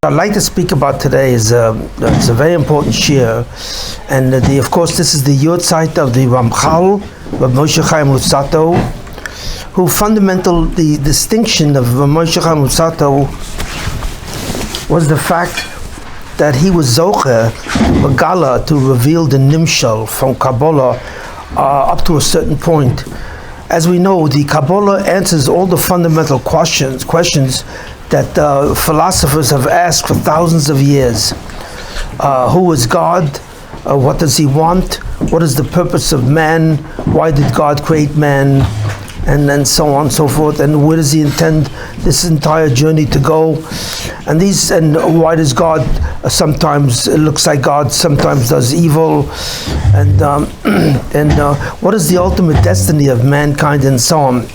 I'd like to speak about today is it's a very important shir, and of course this is the Yahrtzeit of the Ramchal, Rabbi Moshe Chaim Luzzatto, who the distinction of Rabbi Moshe Chaim Luzzatto was the fact that he was Zocher Bagala to reveal the Nimshal from Kabbalah up to a certain point. As we know, the Kabbalah answers all the fundamental questions that philosophers have asked for thousands of years. Who is God? What does he want? What is the purpose of man? Why did God create man? And then so on and so forth. And where does he intend this entire journey to go? And why does God sometimes, it looks like God sometimes does evil? And what is the ultimate destiny of mankind, and so on?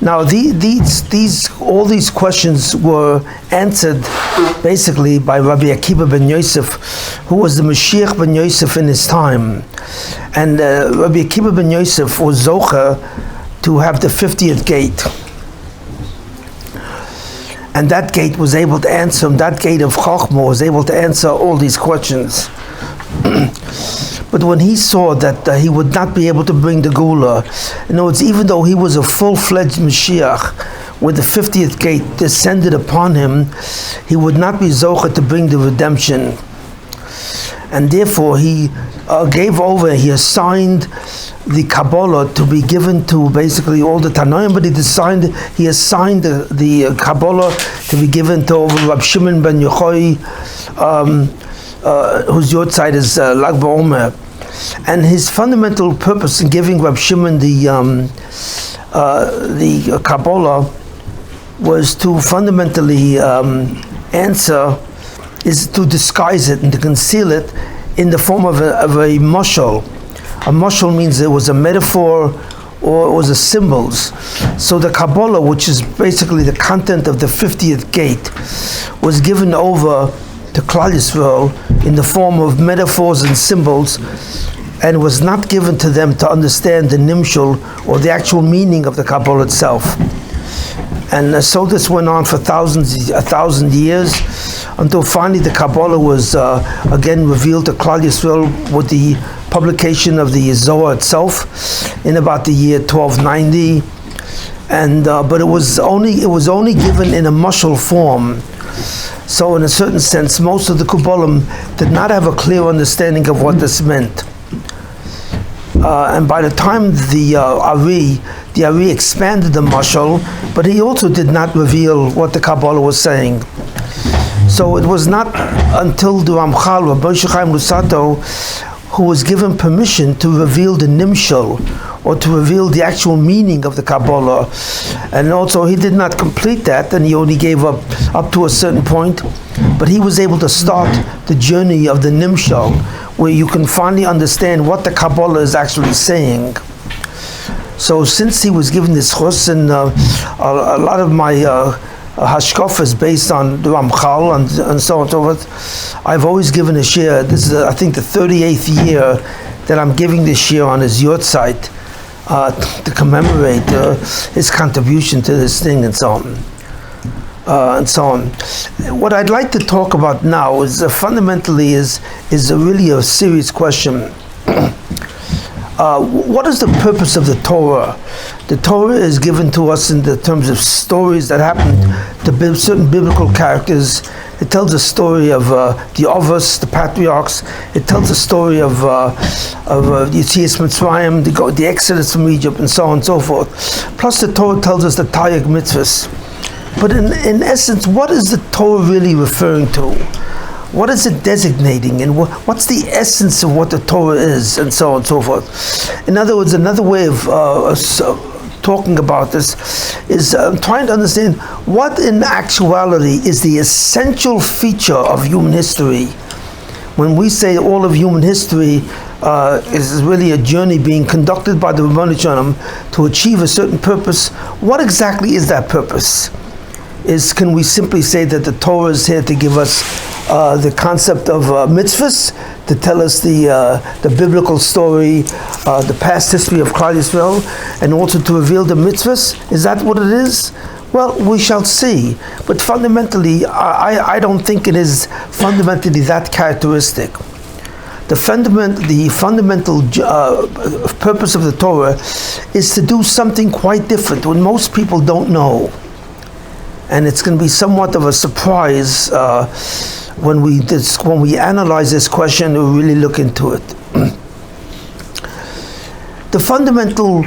Now, all these questions were answered basically by Rabbi Akiva ben Yosef, who was the Mashiach ben Yosef in his time. And Rabbi Akiva ben Yosef was Zocher to have the 50th gate. And that gate was able to answer him, that gate of Chochmah was able to answer all these questions. But when he saw that he would not be able to bring the Gula, in other words, even though he was a full-fledged Mashiach, with the 50th gate descended upon him, he would not be Zocher to bring the redemption. And therefore he he assigned the Kabbalah to be given to basically all the Tanoim, but he assigned the Kabbalah to be given to Rabbi Shimon ben Yochai, whose Yahrtzeit is Lag BaOmer. And his fundamental purpose in giving Rabbi Shimon the Kabbalah was to fundamentally is to disguise it and to conceal it in the form of a mashal. A mashal means it was a metaphor or it was a symbols. So the Kabbalah, which is basically the content of the 50th gate, was given over to Klal Yisrael in the form of metaphors and symbols, and was not given to them to understand the nimshul or the actual meaning of the Kabbalah itself. And so this went on for 1,000 years, until finally the Kabbalah was again revealed to Klal Yisrael with the publication of the Zohar itself in about the year 1290. And but it was only given in a mashal form. So in a certain sense, most of the Kabbalim did not have a clear understanding of what this meant. And by the time the Ari expanded the mashal, but he also did not reveal what the Kabbalah was saying. So it was not until the Ramchal, Rabbi Moshe Chaim Luzzatto, who was given permission to reveal the Nimshal, or to reveal the actual meaning of the Kabbalah. And also he did not complete that, and he only gave up to a certain point, but he was able to start the journey of the Nimshal, where you can finally understand what the Kabbalah is actually saying. So since he was given this chus, and a lot of my hashkaf is based on the Ramchal and so on and so forth, I've always given a shir. This is, I think, the 38th year that I'm giving this shir on his Yahrtzeit to commemorate his contribution to this thing and so on. What I'd like to talk about now is fundamentally is really a serious question. What is the purpose of the Torah? The Torah is given to us in the terms of stories that happened to certain biblical characters. It tells a story of the Avos, the patriarchs. It tells a story of Yetzer Mitzrayim, the Exodus from Egypt, and so on and so forth. Plus the Torah tells us the Taryag Mitzvahs. But in essence, what is the Torah really referring to? What is it designating, and what's the essence of what the Torah is, and so on and so forth? In other words, another way of talking about this is trying to understand what in actuality is the essential feature of human history. When we say all of human history is really a journey being conducted by the Rabbanu Shalom to achieve a certain purpose, what exactly is that purpose? Can we simply say that the Torah is here to give us the concept of mitzvahs, to tell us the biblical story, the past history of Klal Yisrael, and also to reveal the mitzvahs? Is that what it is? Well, we shall see. But fundamentally, I don't think it is fundamentally that characteristic. The fundamental purpose of the Torah is to do something quite different when most people don't know. And it's going to be somewhat of a surprise when we analyze this question and really look into it. The fundamental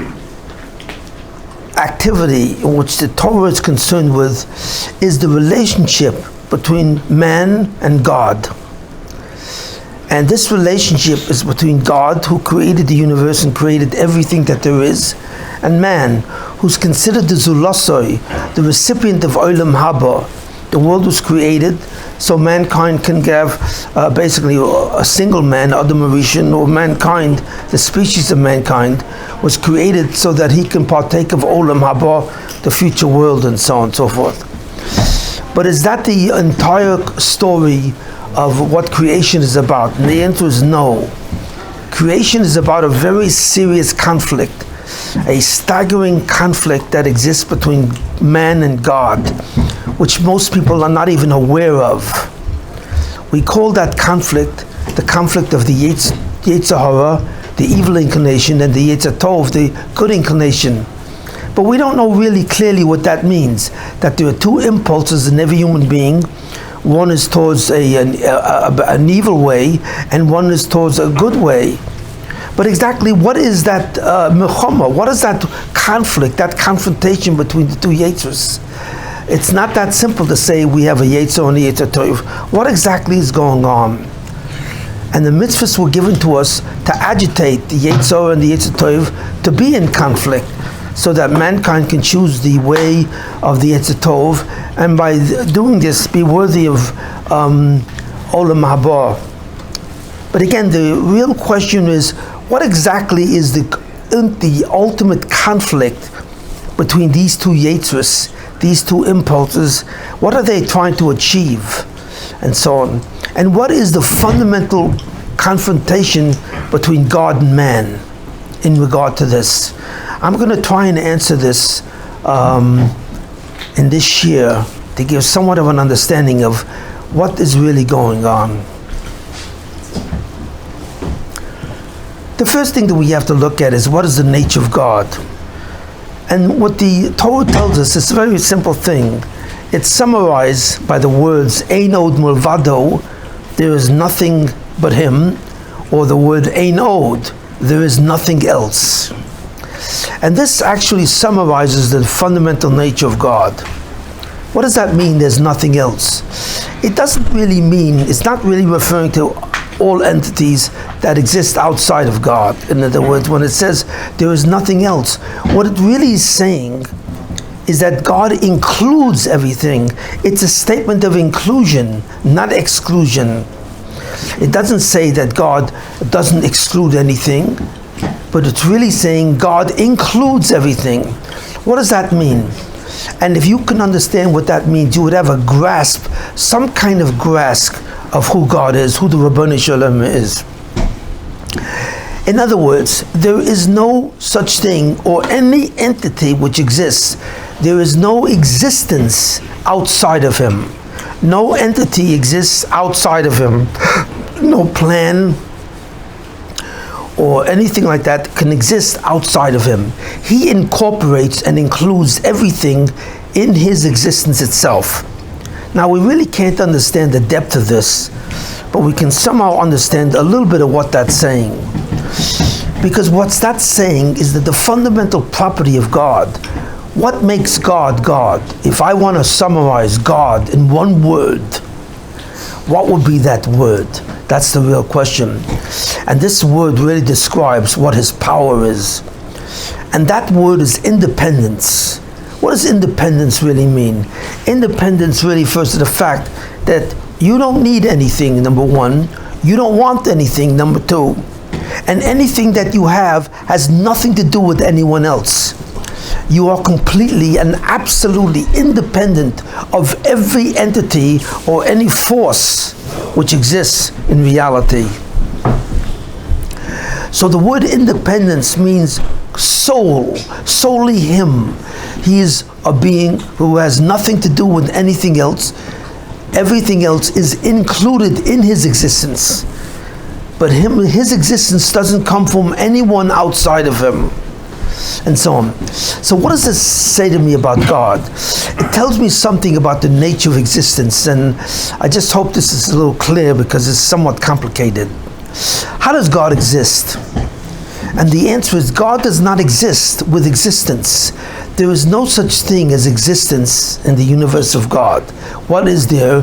activity in which the Torah is concerned with is the relationship between man and God. And this relationship is between God, who created the universe and created everything that there is, and man, who's considered the Zulasoi, the recipient of Olam Haba. The world was created so mankind can have basically a single man, Adam Rishon, or mankind, the species of mankind, was created so that he can partake of Olam Haba, the future world, and so on and so forth. But is that the entire story of what creation is about? And the answer is no. Creation is about a very serious conflict, a staggering conflict that exists between man and God, which most people are not even aware of. We call that conflict the conflict of the Yetzer, the evil inclination, and the Yetzer Tov, the good inclination. But we don't know really clearly what that means, that there are two impulses in every human being. One is towards an evil way, and one is towards a good way. But exactly what is that mechoma? What is that conflict, that confrontation between the two Yetzers? It's not that simple to say we have a Yetzer and a Yetzer Tov. What exactly is going on? And the mitzvahs were given to us to agitate the Yetzer and the Yetzer Tov to be in conflict, so that mankind can choose the way of the Yetzer Tov, and by doing this be worthy of Olam Haba. But again, the real question is, what exactly is the ultimate conflict between these two Yetzers, these two impulses? What are they trying to achieve? And so on. And what is the fundamental confrontation between God and man in regard to this? I'm going to try and answer this in this year to give somewhat of an understanding of what is really going on. The first thing that we have to look at is, what is the nature of God? And what the Torah tells us is a very simple thing. It's summarized by the words Ein Od Mulvado, there is nothing but him, or the word Ein Od, there is nothing else. And this actually summarizes the fundamental nature of God. What does that mean, there's nothing else? It doesn't really mean, it's not really referring to all entities that exist outside of God. In other words, when it says there is nothing else, what it really is saying is that God includes everything. It's a statement of inclusion, not exclusion. It doesn't say that God doesn't exclude anything, but it's really saying God includes everything. What does that mean? And if you can understand what that means, you would have a grasp, some kind of grasp of who God is, who the Rabboni Shalom is. In other words, there is no such thing, or any entity which exists, there is no existence outside of him. No entity exists outside of him. No plan or anything like that can exist outside of him. He incorporates and includes everything in his existence itself. Now, we really can't understand the depth of this, but we can somehow understand a little bit of what that's saying. Because what's that saying is that the fundamental property of God, what makes God God? If I want to summarize God in one word, what would be that word? That's the real question. And this word really describes what his power is. And that word is independence. What does independence really mean? Independence really refers to the fact that you don't need anything, number one. You don't want anything, number two. And anything that you have has nothing to do with anyone else. You are completely and absolutely independent of every entity or any force which exists in reality. So the word independence means soul, solely him. He is a being who has nothing to do with anything else. Everything else is included in his existence. But his existence doesn't come from anyone outside of him. And so on. So what does this say to me about God? It tells me something about the nature of existence, and I just hope this is a little clear because it's somewhat complicated. How does God exist? And the answer is God does not exist with existence. There is no such thing as existence in the universe of God. What is there?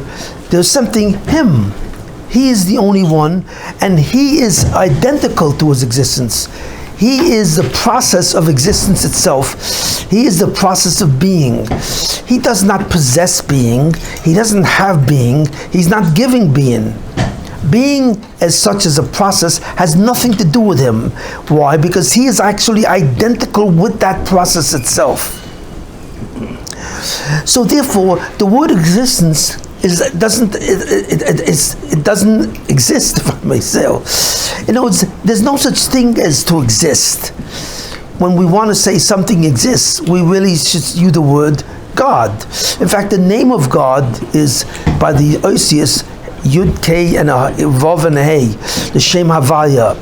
There's something him. He is the only one, and he is identical to his existence. He is the process of existence itself. He is the process of being. He does not possess being. He doesn't have being. He's not giving being. Being as such as a process has nothing to do with him. Why? Because he is actually identical with that process itself. So therefore, the word existence doesn't exist, if I may say. In other words, there's no such thing as to exist. When we want to say something exists, we really should use the word God. In fact, the name of God is by the Osius Yud K and a Vav and a Hey, the Shem Havaya,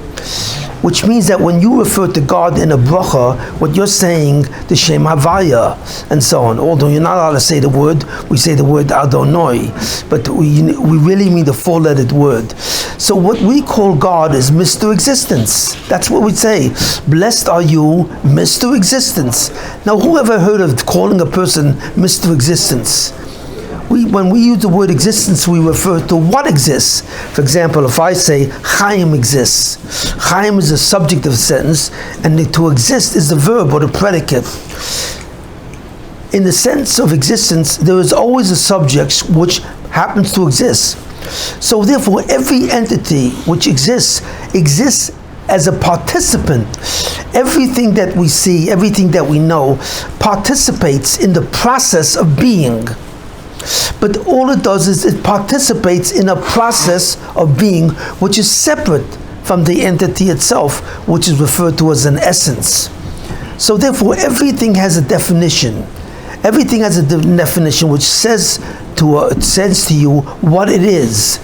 which means that when you refer to God in a bracha, what you're saying, the Shem Havaya, and so on. Although you're not allowed to say the word, we say the word Adonai, but we really mean the four-lettered word. So what we call God is Mr. Existence. That's what we say. Blessed are you, Mr. Existence. Now, who ever heard of calling a person Mr. Existence? When we use the word existence, we refer to what exists. For example, if I say Chaim exists, Chaim is the subject of a sentence, and to exist is the verb or the predicate. In the sense of existence, there is always a subject which happens to exist. So therefore, every entity which exists as a participant. Everything that we see, everything that we know, participates in the process of being. But all it does is it participates in a process of being which is separate from the entity itself, which is referred to as an essence. So therefore, everything has a definition. Everything has a definition which says to you what it is.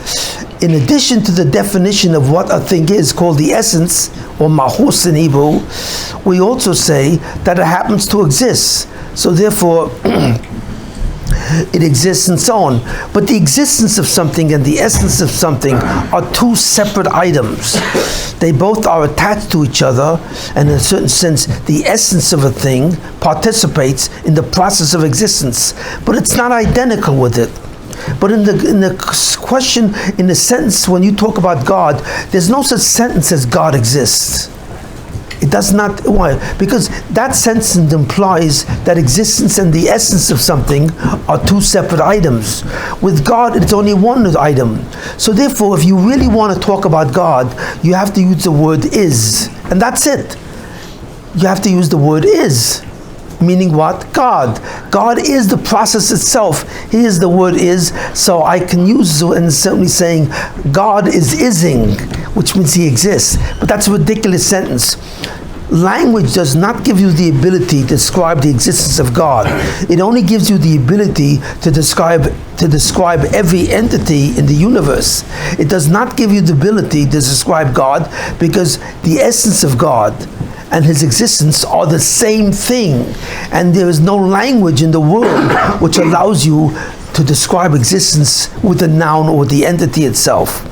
In addition to the definition of what a thing is, called the essence, or mahus in Hebrew, we also say that it happens to exist. So therefore, it exists and so on. But the existence of something and the essence of something are two separate items. They both are attached to each other, and in a certain sense, the essence of a thing participates in the process of existence. But it's not identical with it. But in the question, in the sentence, when you talk about God, there's no such sentence as God exists. It does not. Why? Because that sentence implies that existence and the essence of something are two separate items. With God, it's only one item. So therefore, if you really want to talk about God, you have to use the word is. And that's it. You have to use the word is. Meaning what? God. God is the process itself. He is the word is. So I can use and certainly saying God is ising, which means he exists. But that's a ridiculous sentence. Language does not give you the ability to describe the existence of God. It only gives you the ability to describe every entity in the universe. It does not give you the ability to describe God, because the essence of God and his existence are the same thing, and there is no language in the world which allows you to describe existence with a noun or the entity itself.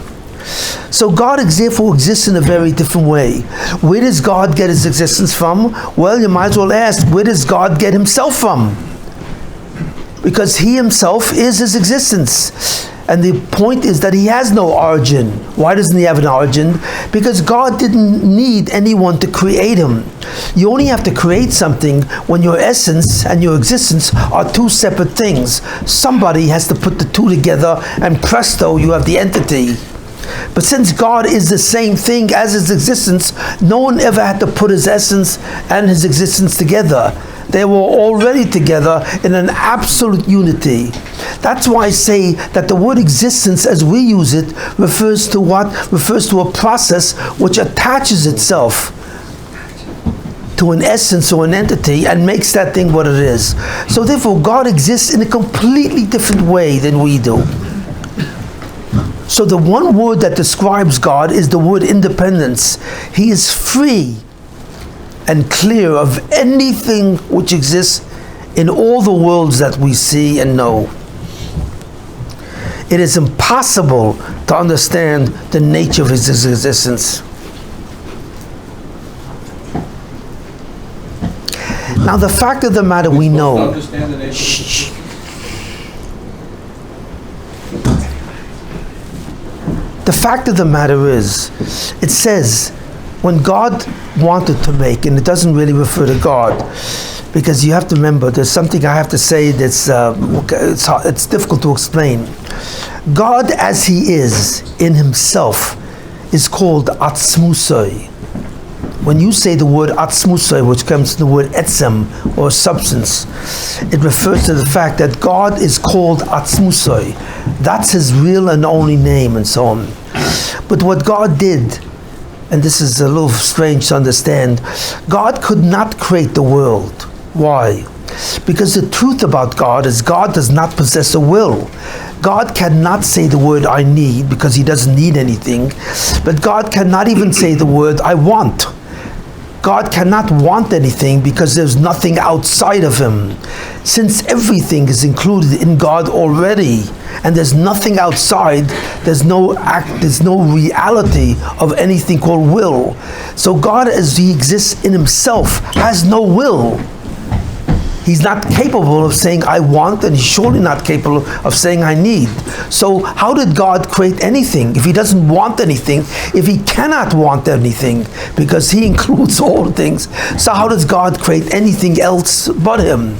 So God therefore exists in a very different way. Where does God get his existence from? Well, you might as well ask, where does God get himself from? Because he himself is his existence. And the point is that he has no origin. Why doesn't he have an origin? Because God didn't need anyone to create him. You only have to create something when your essence and your existence are two separate things. Somebody has to put the two together, and presto, you have the entity. But since God is the same thing as his existence, no one ever had to put his essence and his existence together. They were already together in an absolute unity. That's why I say that the word existence, as we use it, refers to what? Refers to a process which attaches itself to an essence or an entity and makes that thing what it is. So therefore, God exists in a completely different way than we do. So the one word that describes God is the word independence. He is free and clear of anything which exists in all the worlds that we see and know. It is impossible to understand the nature of his existence. Now, the fact of the matter we know. Shh. The fact of the matter is, it says, when God wanted to make, and it doesn't really refer to God, because you have to remember, there's something I have to say that's it's difficult to explain. God, as He is in Himself, is called Atzmusoi. When you say the word Atzmusoi, which comes from the word etzem, or substance, it refers to the fact that God is called Atzmusoi. That's His real and only name, and so on. But what God did, and this is a little strange to understand, God could not create the world. Why? Because the truth about God is God does not possess a will. God cannot say the word I need, because He doesn't need anything. But God cannot even say the word I want. God cannot want anything because there's nothing outside of Him. Since everything is included in God already, and there's nothing outside, there's no reality of anything called will. So God, as He exists in Himself, has no will. He's not capable of saying I want, and He's surely not capable of saying I need. So how did God create anything if He doesn't want anything, if He cannot want anything, because He includes all things? So how does God create anything else but Him?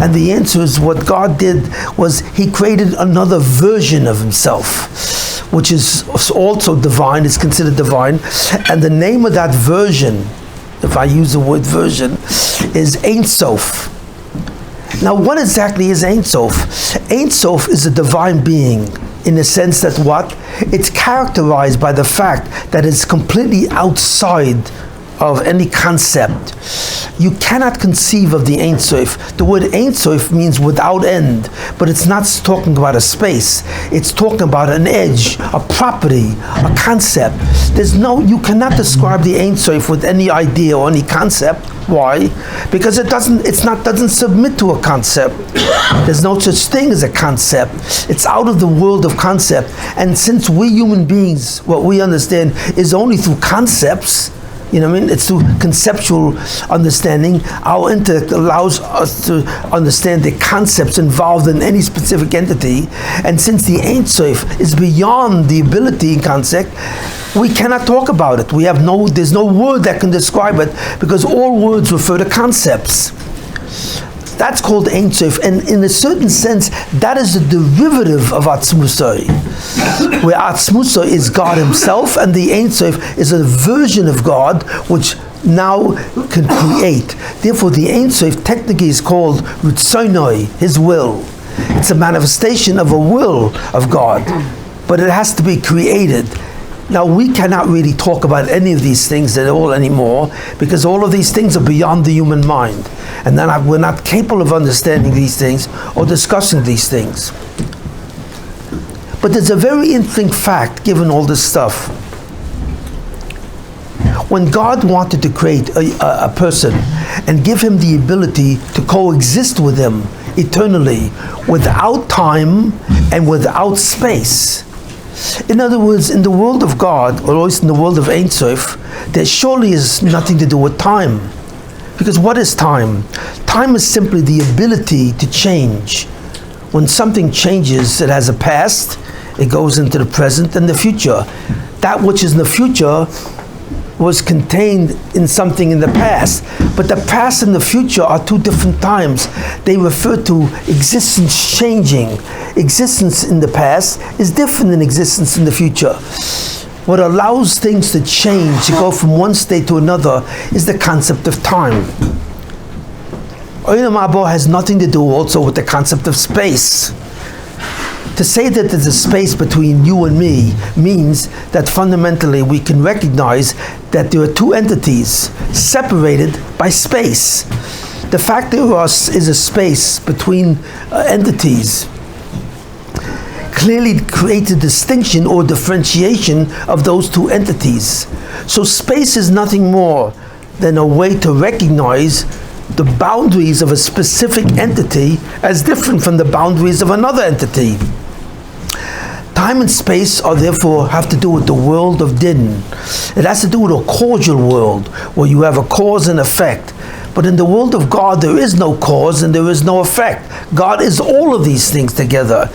And the answer is, what God did was He created another version of Himself, which is also divine, is considered divine. And the name of that version, if I use the word version, is Ain Sof. Now, what exactly is Ain Sof? Ain Sof is a divine being, in the sense that what? It's characterized by the fact that it's completely outside of any concept. You cannot conceive of the Ain Sof. The word Ain Sof means without end, but it's not talking about a space. It's talking about an edge, a property, a concept. You cannot describe the Ain Sof with any idea or any concept. Why? Because it doesn't submit to a concept. There's no such thing as a concept. It's out of the world of concept. And since we human beings, what we understand is only through concepts, you know what I mean? It's through conceptual understanding. Our intellect allows us to understand the concepts involved in any specific entity. And since the Ain Sof is beyond the ability in concept, we cannot talk about it. There's no word that can describe it, because all words refer to concepts. That's called Ain Sof, and in a certain sense, that is a derivative of Atzmusoi, where Atzmusoi is God Himself, and the Ain Sof is a version of God which now can create. Therefore, the Ain Sof technically is called Ritzonoi, His will. It's a manifestation of a will of God, but it has to be created. Now, we cannot really talk about any of these things at all anymore, because all of these things are beyond the human mind. And then we're not capable of understanding these things or discussing these things. But there's a very interesting fact, given all this stuff. When God wanted to create a person and give him the ability to coexist with him eternally, without time and without space. In other words, in the world of God, or at least in the world of Ain Sof, there surely is nothing to do with time. Because what is time? Time is simply the ability to change. When something changes, it has a past, it goes into the present and the future. That which is in the future was contained in something in the past. But the past and the future are two different times. They refer to existence changing. Existence in the past is different than existence in the future. What allows things to change, to go from one state to another, is the concept of time. Olam Haba has nothing to do also with the concept of space. To say that there's a space between you and me means that fundamentally we can recognize that there are two entities separated by space. The fact there is a space between entities clearly creates a distinction or differentiation of those two entities. So space is nothing more than a way to recognize the boundaries of a specific entity as different from the boundaries of another entity. Time and space are therefore have to do with the world of din. It has to do with a causal world where you have a cause and effect. But in the world of God, there is no cause and there is no effect. God is all of these things together.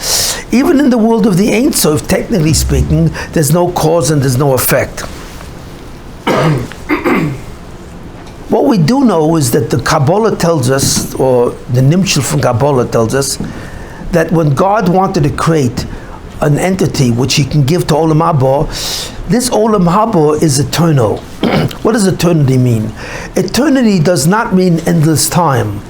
Even in the world of the Ain Sof, technically speaking, there's no cause and there's no effect. What we do know is that the Kabbalah tells us, or the Nimshal from Kabbalah tells us, that when God wanted to create an entity which he can give to Olam Haba, this Olam Haba is eternal. What does eternity mean? Eternity does not mean endless time,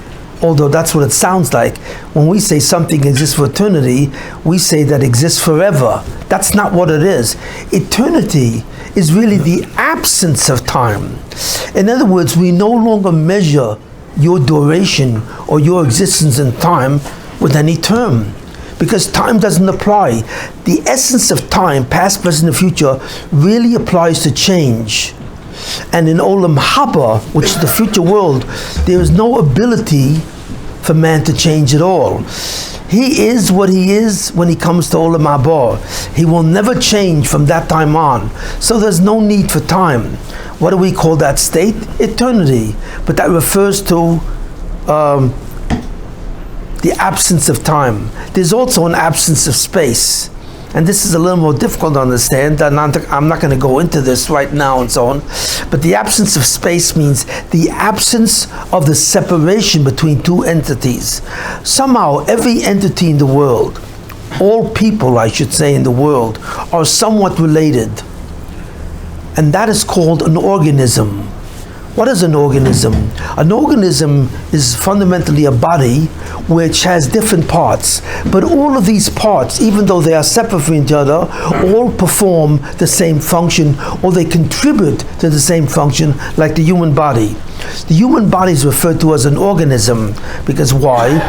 although that's what it sounds like. When we say something exists for eternity, we say that exists forever. That's not what it is. Eternity is really the absence of time. In other words, we no longer measure your duration or your existence in time with any term, because time doesn't apply. The essence of time, past, present, and future, really applies to change. And in Olam Haba, which is the future world, there is no ability for man to change at all. He is what he is when he comes to Olam Haba. He will never change from that time on. So there's no need for time. What do we call that state? Eternity. But that refers to the absence of time. There's also an absence of space. And this is a little more difficult to understand. I'm not going to go into this right now and so on. But the absence of space means the absence of the separation between two entities. Somehow, every entity in the world, all people, I should say, in the world, are somewhat related. And that is called an organism. What is an organism? An organism is fundamentally a body which has different parts. But all of these parts, even though they are separate from each other, all perform the same function, or they contribute to the same function, like the human body. The human body is referred to as an organism. Because why?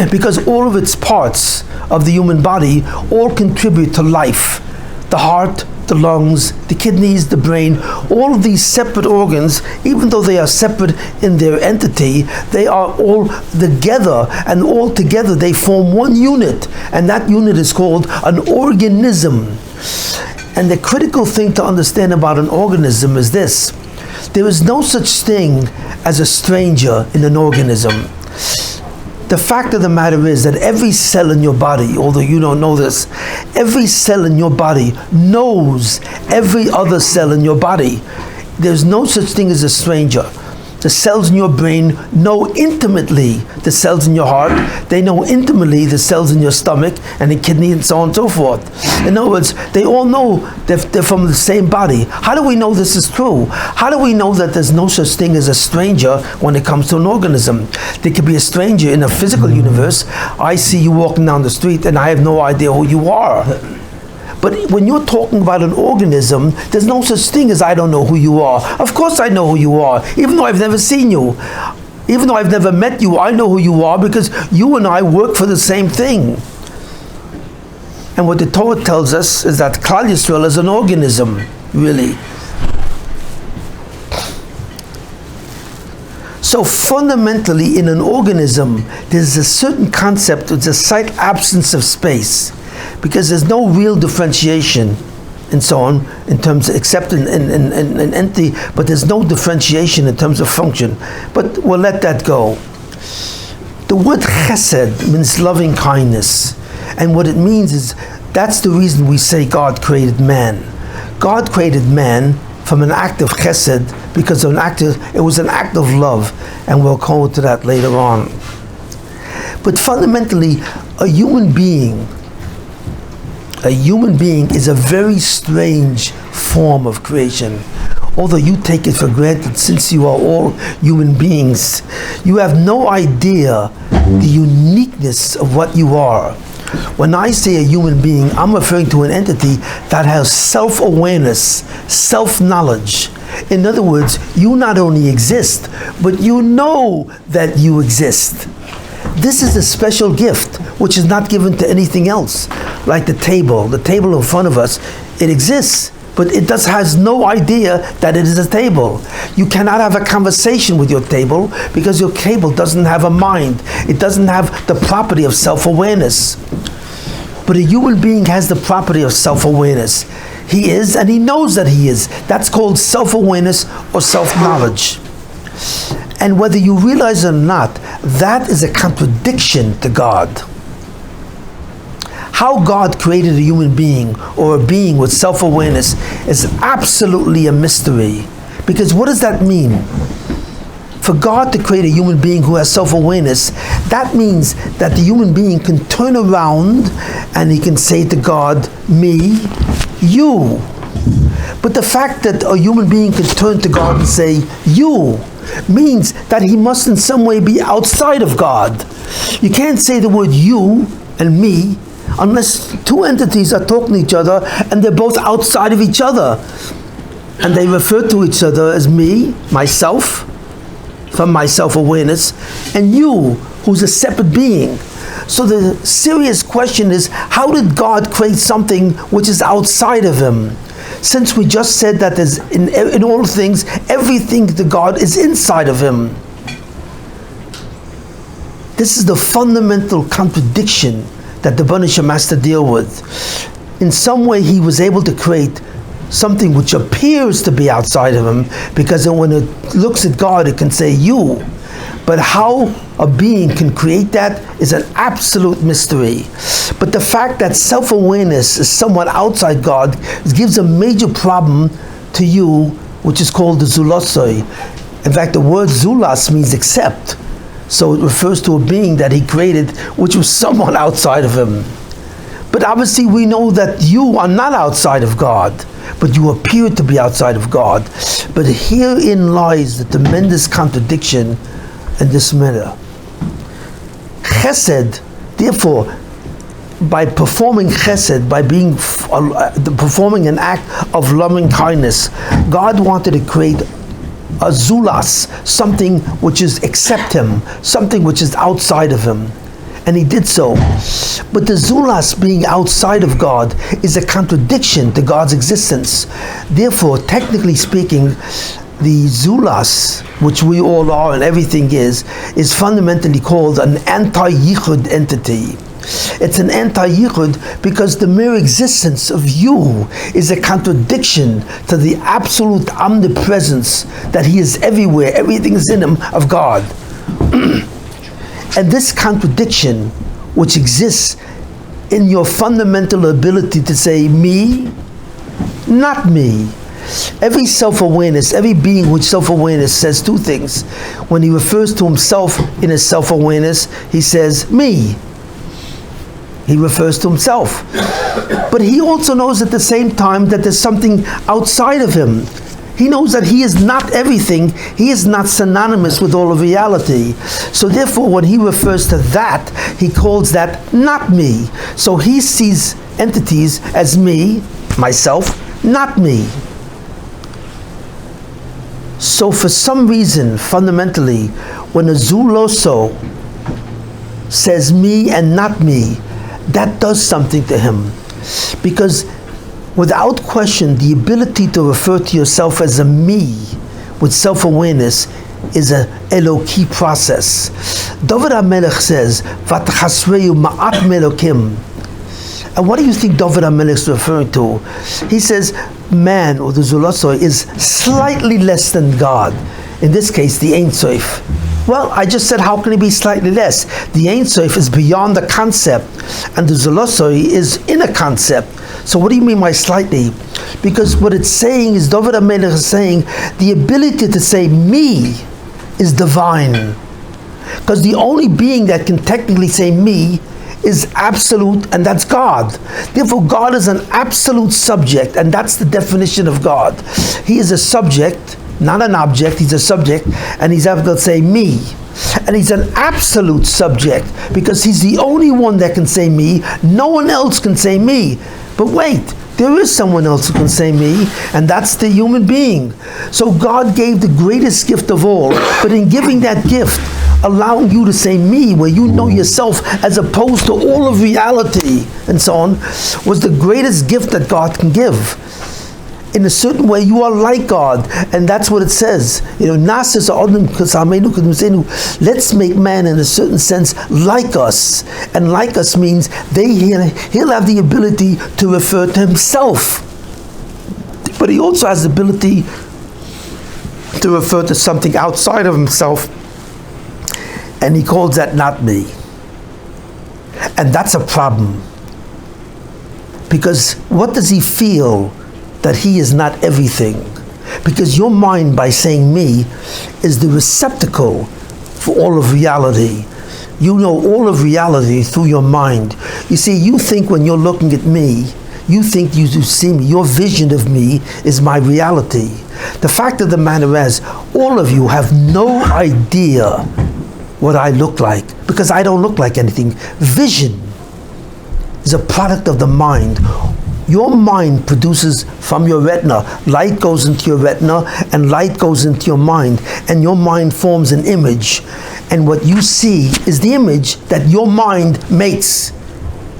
Because all of its parts of the human body all contribute to life. The heart, the lungs, the kidneys, the brain, all of these separate organs, even though they are separate in their entity, they are all together, and all together they form one unit, and that unit is called an organism. And the critical thing to understand about an organism is this: there is no such thing as a stranger in an organism. The fact of the matter is that every cell in your body, although you don't know this, every cell in your body knows every other cell in your body. There's no such thing as a stranger. The cells in your brain know intimately the cells in your heart. They know intimately the cells in your stomach and the kidney and so on and so forth. In other words, they all know they're from the same body. How do we know this is true? How do we know that there's no such thing as a stranger when it comes to an organism? There could be a stranger in a physical universe. I see you walking down the street and I have no idea who you are. But when you're talking about an organism, there's no such thing as I don't know who you are. Of course I know who you are, even though I've never seen you. Even though I've never met you, I know who you are because you and I work for the same thing. And what the Torah tells us is that Klal Yisrael is an organism, really. So fundamentally in an organism, there's a certain concept, it's a slight absence of space. Because there's no real differentiation and so on in terms of, except in entity, but there's no differentiation in terms of function. But we'll let that go. The word chesed means loving kindness, and what it means is that's the reason we say God created man. God created man from an act of chesed because of it was an act of love, and we'll come to that later on. But fundamentally, a human being is a very strange form of creation. Although you take it for granted, since you are all human beings, you have no idea the uniqueness of what you are. When I say a human being, I'm referring to an entity that has self-awareness, self-knowledge. In other words, you not only exist, but you know that you exist. This is a special gift which is not given to anything else. Like the table in front of us, it exists, but it has no idea that it is a table. You cannot have a conversation with your table because your table doesn't have a mind. It doesn't have the property of self-awareness. But a human being has the property of self-awareness. He is, and he knows that he is. That's called self-awareness or self-knowledge. And whether you realize it or not, that is a contradiction to God. How God created a human being or a being with self-awareness is absolutely a mystery. Because what does that mean? For God to create a human being who has self-awareness, that means that the human being can turn around and he can say to God, me, you. But the fact that a human being can turn to God and say, you, means that he must in some way be outside of God. You can't say the word you and me unless two entities are talking to each other and they're both outside of each other. And they refer to each other as me, myself, from my self-awareness, and you, who's a separate being. So the serious question is, how did God create something which is outside of him? Since we just said that there's in all things, everything to God is inside of him. This is the fundamental contradiction that the Rebbe has to deal with. In some way he was able to create something which appears to be outside of him, because when it looks at God it can say you. But how a being can create that is an absolute mystery. But the fact that self-awareness is somewhat outside God gives a major problem to you, which is called the zulasoi. In fact, the word zulas means accept. So it refers to a being that he created which was somewhat outside of him. But obviously we know that you are not outside of God, but you appear to be outside of God. But herein lies the tremendous contradiction in this matter. Chesed, therefore, by performing chesed, by performing an act of loving kindness, God wanted to create a zulas, something which is except him, something which is outside of him. And he did so. But the zulas being outside of God is a contradiction to God's existence. Therefore, technically speaking, the zulas, which we all are and everything is fundamentally called an anti-yichud entity. It's an anti-yichud because the mere existence of you is a contradiction to the absolute omnipresence that he is everywhere, everything is in him, of God. And this contradiction, which exists in your fundamental ability to say me, not me. Every self-awareness, every being with self-awareness says two things. When he refers to himself in his self-awareness, he says me. He refers to himself. But he also knows at the same time that there's something outside of him. He knows that he is not everything. He is not synonymous with all of reality. So therefore, when he refers to that, he calls that not me. So he sees entities as me, myself, not me. So for some reason, fundamentally, when a zuloso says me and not me, that does something to him. Because without question, the ability to refer to yourself as a me with self-awareness is a Eloki process. David HaMelech says, "Vatachasreyu ma'at melokim." And what do you think David HaMelech is referring to? He says, man, or the Zulasoi, is slightly less than God. In this case, the Ain Sof. Well, I just said, how can it be slightly less? The Ain Sof is beyond the concept, and the Zulasoi is in a concept. So what do you mean by slightly? Because what it's saying is, David HaMelech is saying, the ability to say me is divine. Because the only being that can technically say me is absolute, and that's God. Therefore, God is an absolute subject, and that's the definition of God. He is a subject, not an object. He's a subject, and he's able to say me. And he's an absolute subject because he's the only one that can say me. No one else can say me. But wait, there is someone else who can say me, and that's the human being. So God gave the greatest gift of all, but in giving that gift, allowing you to say me, where you know yourself as opposed to all of reality and so on, was the greatest gift that God can give. In a certain way, you are like God, and that's what it says. Let's make man in a certain sense like us, and like us means he'll have the ability to refer to himself, but he also has the ability to refer to something outside of himself, and he calls that not me. And that's a problem, because what does he feel? That he is not everything. Because your mind, by saying me, is the receptacle for all of reality. You know all of reality through your mind. You see, you think when you're looking at me, you think you see me. Your vision of me is my reality. The fact of the matter is, all of you have no idea what I look like, because I don't look like anything. Vision is a product of the mind. Your mind produces from your retina. Light goes into your retina, and light goes into your mind, and your mind forms an image. And what you see is the image that your mind makes.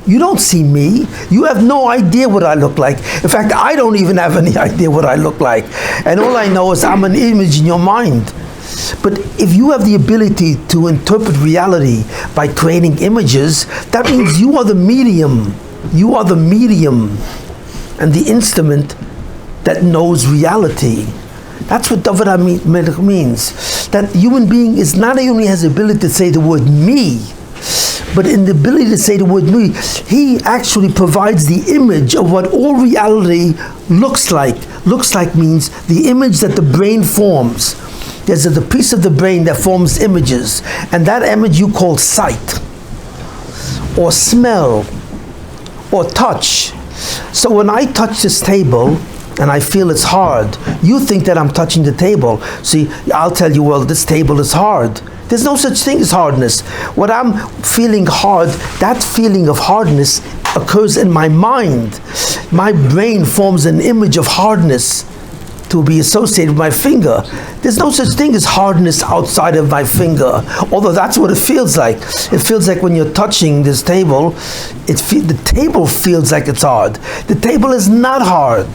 You don't see me. You have no idea what I look like. In fact, I don't even have any idea what I look like. And all I know is I'm an image in your mind. But if you have the ability to interpret reality by creating images, that means you are the medium. You are the medium and the instrument that knows reality. That's what David means. That human being is not only has the ability to say the word me, but in the ability to say the word me, he actually provides the image of what all reality looks like. Looks like means the image that the brain forms. There's a piece of the brain that forms images, and that image you call sight, or smell, or touch. So when I touch this table and I feel it's hard, you think that I'm touching the table. See, I'll tell you, well, this table is hard. There's no such thing as hardness. What I'm feeling hard, that feeling of hardness occurs in my mind. My brain forms an image of hardness to be associated with my finger. There's no such thing as hardness outside of my finger, although that's what it feels like. It feels like when you're touching this table, the table feels like it's hard. The table is not hard,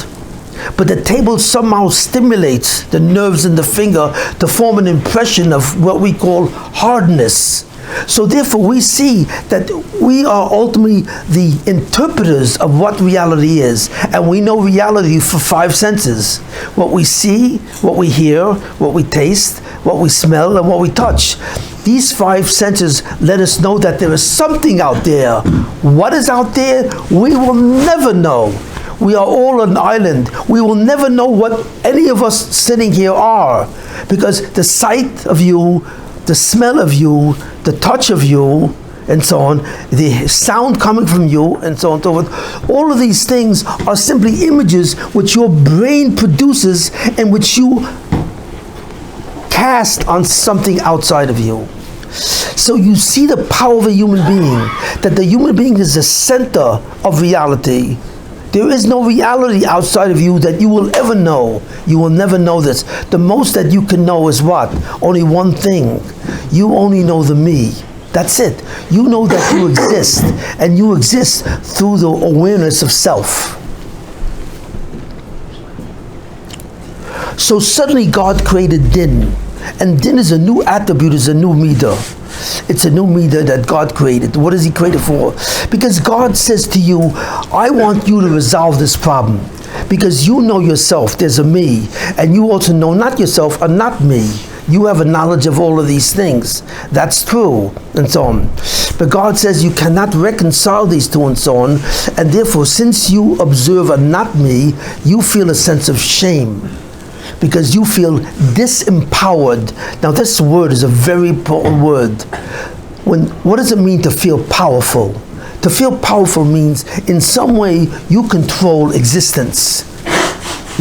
but the table somehow stimulates the nerves in the finger to form an impression of what we call hardness. So therefore we see that we are ultimately the interpreters of what reality is, and we know reality for 5 senses: what we see, what we hear, what we taste, what we smell, and what we touch. These 5 senses let us know that there is something out there. What is out there? We will never know. We are all an island. We will never know what any of us sitting here are, because the sight of you, the smell of you, the touch of you, and so on, the sound coming from you, and so on and so forth, all of these things are simply images which your brain produces and which you cast on something outside of you. So you see the power of a human being, that the human being is the center of reality. There is no reality outside of you that you will ever know. You will never know this. The most that you can know is what? Only one thing. You only know the me. That's it. You know that you exist, and you exist through the awareness of self. So suddenly God created din. And din is a new attribute, is a new midah. It's a new midah that God created. What does He create it for? Because God says to you, I want you to resolve this problem. Because you know yourself, there's a me. And you also know not yourself or not me. You have a knowledge of all of these things. That's true, and so on. But God says you cannot reconcile these two, and so on. And therefore, since you observe a not me, you feel a sense of shame, because you feel disempowered. Now this word is a very important word. What does it mean to feel powerful? To feel powerful means in some way you control existence.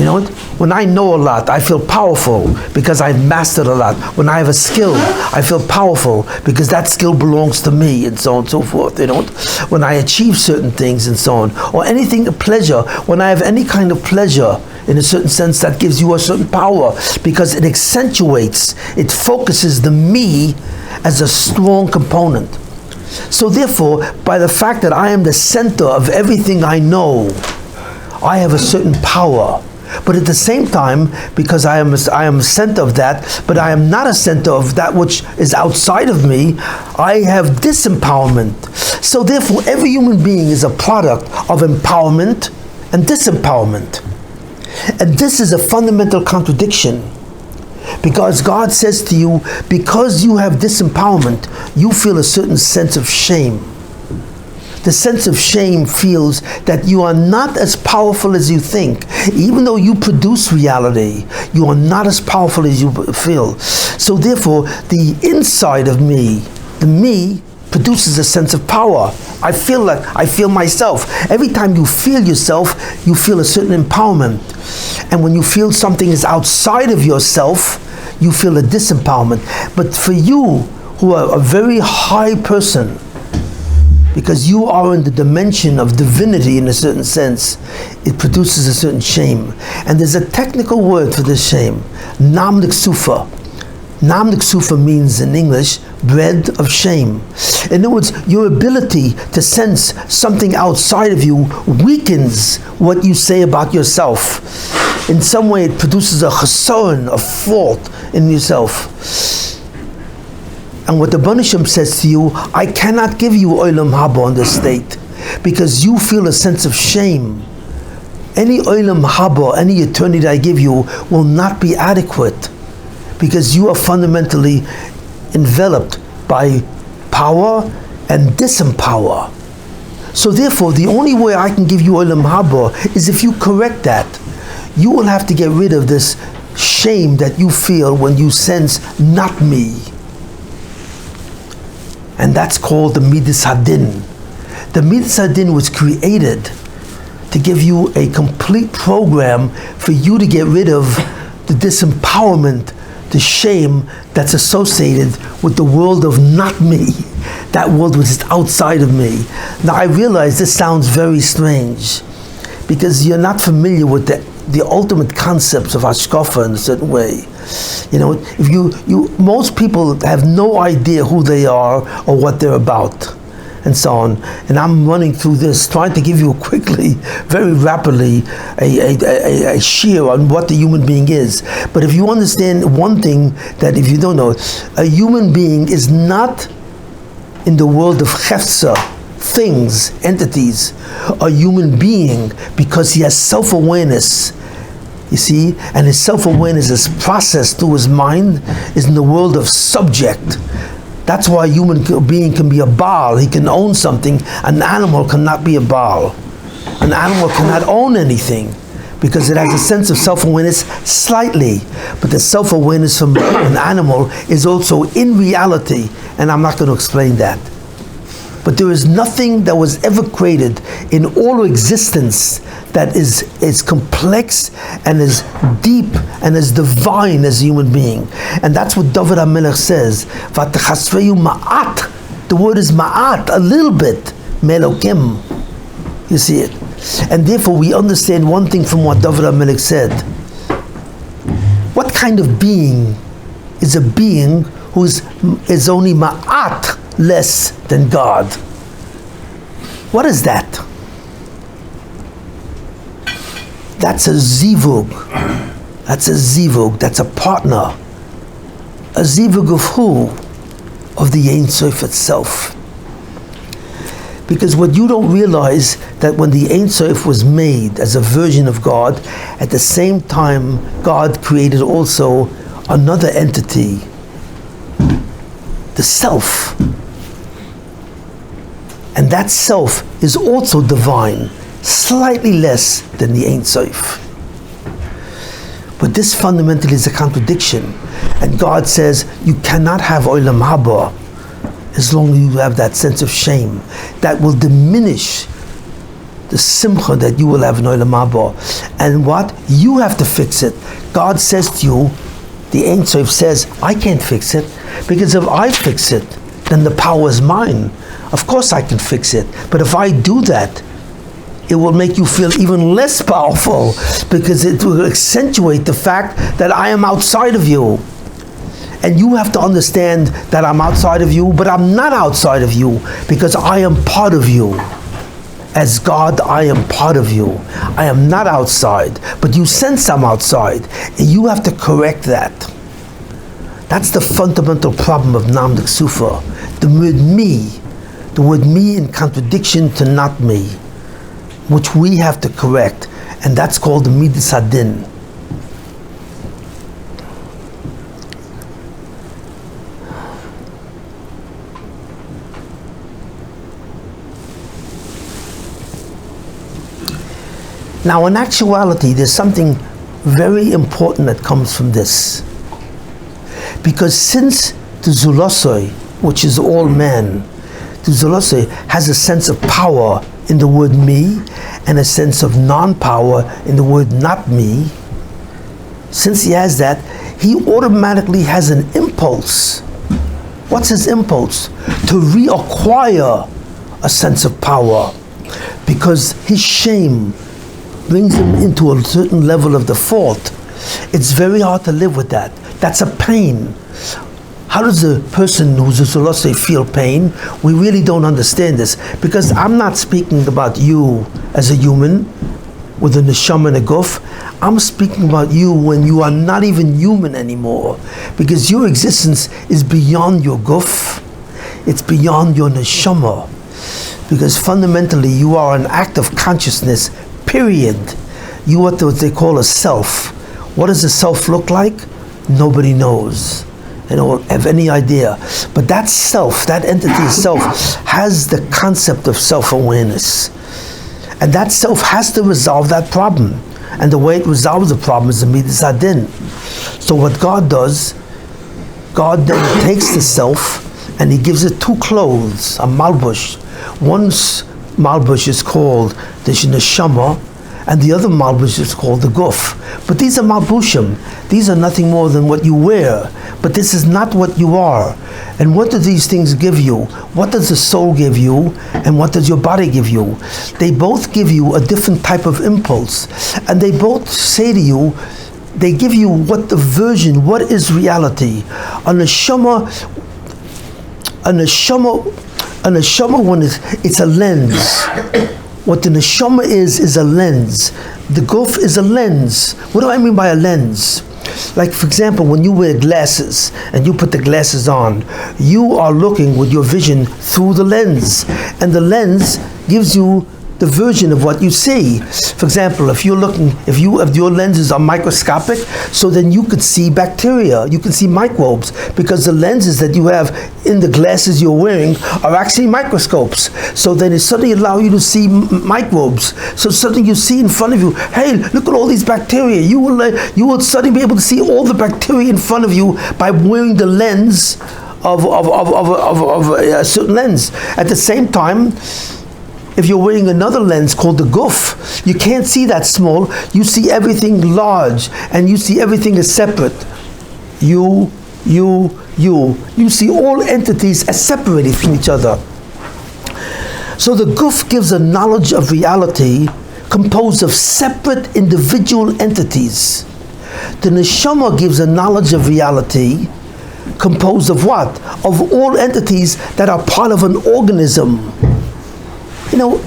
You know, when I know a lot, I feel powerful because I've mastered a lot. When I have a skill, I feel powerful because that skill belongs to me, and so on and so forth. You know, when I achieve certain things and so on, or anything, a pleasure, when I have any kind of pleasure, in a certain sense, that gives you a certain power because it accentuates, it focuses the me as a strong component. So therefore, by the fact that I am the center of everything I know, I have a certain power. But at the same time, because I am a center of that, but I am not a center of that which is outside of me, I have disempowerment. So therefore, every human being is a product of empowerment and disempowerment. And this is a fundamental contradiction. Because God says to you, because you have disempowerment, you feel a certain sense of shame. The sense of shame feels that you are not as powerful as you think. Even though you produce reality, you are not as powerful as you feel. So therefore, the inside of me, the me, produces a sense of power. I feel myself. Every time you feel yourself, you feel a certain empowerment. And when you feel something is outside of yourself, you feel a disempowerment. But for you, who are a very high person, because you are in the dimension of divinity in a certain sense, it produces a certain shame. And there's a technical word for this shame, nam niksufa. Nam niksufa means in English, bread of shame. In other words, your ability to sense something outside of you weakens what you say about yourself. In some way it produces a chesaron, a fault in yourself. And what the Banishim says to you, I cannot give you olam haba in this state, because you feel a sense of shame. Any olam haba, any eternity I give you will not be adequate, because you are fundamentally enveloped by power and disempower. So therefore, the only way I can give you olam haba is if you correct that. You will have to get rid of this shame that you feel when you sense not me. And that's called the Midas Hadin. The Midas Hadin was created to give you a complete program for you to get rid of the disempowerment, the shame that's associated with the world of not me, that world which is outside of me. Now I realize this sounds very strange because you're not familiar with the ultimate concepts of Hashkafa in a certain way. You know, if most people have no idea who they are or what they're about, and so on. And I'm running through this, trying to give you quickly, very rapidly, a sheer on what the human being is. But if you understand one thing, that if you don't know, a human being is not in the world of Yetzer, things, entities. A human being, because he has self-awareness, you see, and his self-awareness is processed through his mind, is in the world of subject. That's why a human being can be a Baal. He can own something. An animal cannot be a Baal. An animal cannot own anything because it has a sense of self-awareness slightly. But the self-awareness from an animal is also in reality, and I'm not going to explain that. But there is nothing that was ever created in all existence that is complex and as deep and as divine as a human being. And that's what David HaMelech says. Vatachasveyu ma'at. The word is ma'at, a little bit. Melokim. You see it. And therefore we understand one thing from what David HaMelech said. What kind of being is a being who is only ma'at less than God? What is that? That's a zivug. That's a zivug. That's a partner. A zivug of who? Of the Ain Sof itself. Because what you don't realize, that when the Ain Sof was made as a version of God, at the same time God created also another entity, the self. And that self is also divine, slightly less than the Ain Sof. But this fundamentally is a contradiction. And God says, you cannot have olam haba as long as you have that sense of shame. That will diminish the simcha that you will have in olam haba. And what? You have to fix it. God says to you, the Ain Sof says, I can't fix it, because if I fix it, then the power is mine. Of course I can fix it, but if I do that, it will make you feel even less powerful, because it will accentuate the fact that I am outside of you. And you have to understand that I'm outside of you, but I'm not outside of you, because I am part of you. As God, I am part of you. I am not outside, but you sense I'm outside, and you have to correct that. That's the fundamental problem of Namdik Sufa. The word me in contradiction to not me, which we have to correct, and that's called the Midas Hadin. Now, in actuality, there's something very important that comes from this. Because since the Zulosoi, which is all man, the Zulosoi has a sense of power in the word me, and a sense of non-power in the word not me. Since he has that, he automatically has an impulse. What's his impulse? To reacquire a sense of power, because his shame brings him into a certain level of default. It's very hard to live with that. That's a pain. How does a person who's a Zulosei feel pain? We really don't understand this, because I'm not speaking about you as a human with a neshama and a guf. I'm speaking about you when you are not even human anymore, because your existence is beyond your guf. It's beyond your neshama, because fundamentally you are an act of consciousness, period. You are what they call a self. What does a self look like? Nobody knows. They don't have any idea. But that self, that entity itself, has the concept of self-awareness. And that self has to resolve that problem. And the way it resolves the problem is the Midas Hadin. So what God does, God then takes the self and he gives it two clothes, a malbush. One's malbush is called the neshama, and the other malbush is called the guf. But these are malbushim. These are nothing more than what you wear. But this is not what you are. And what do these things give you? What does the soul give you? And what does your body give you? They both give you a different type of impulse. And they both say to you, they give you what the version, what is reality. A neshama, when it's a lens. What the neshama is a lens. The guf is a lens. What do I mean by a lens? Like, for example, when you wear glasses and you put the glasses on, you are looking with your vision through the lens, and the lens gives you the version of what you see. For example, if your lenses are microscopic, so then you could see bacteria, you can see microbes, because the lenses that you have in the glasses you're wearing are actually microscopes. So then it suddenly allows you to see microbes. So suddenly you see in front of you, hey, look at all these bacteria. You will suddenly be able to see all the bacteria in front of you by wearing the lens of a certain lens. At the same time, if you're wearing another lens called the guf, you can't see that small. You see everything large, and you see everything as separate. You see all entities as separated from each other. So the guf gives a knowledge of reality composed of separate individual entities. The neshama gives a knowledge of reality composed of what? Of all entities that are part of an organism. You know,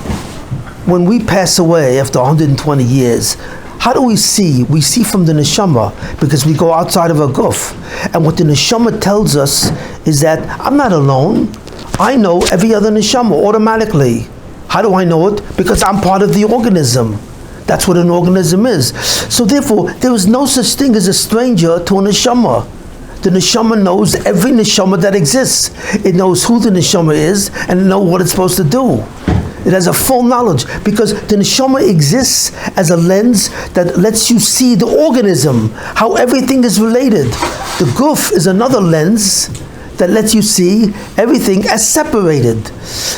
when we pass away after 120 years, how do we see? We see from the neshama, because we go outside of our guf. And what the neshama tells us is that I'm not alone. I know every other neshama automatically. How do I know it? Because I'm part of the organism. That's what an organism is. So therefore, there is no such thing as a stranger to a neshama. The neshama knows every neshama that exists. It knows who the neshama is, and it knows what it's supposed to do. It has a full knowledge, because the neshama exists as a lens that lets you see the organism, how everything is related. The guf is another lens that lets you see everything as separated.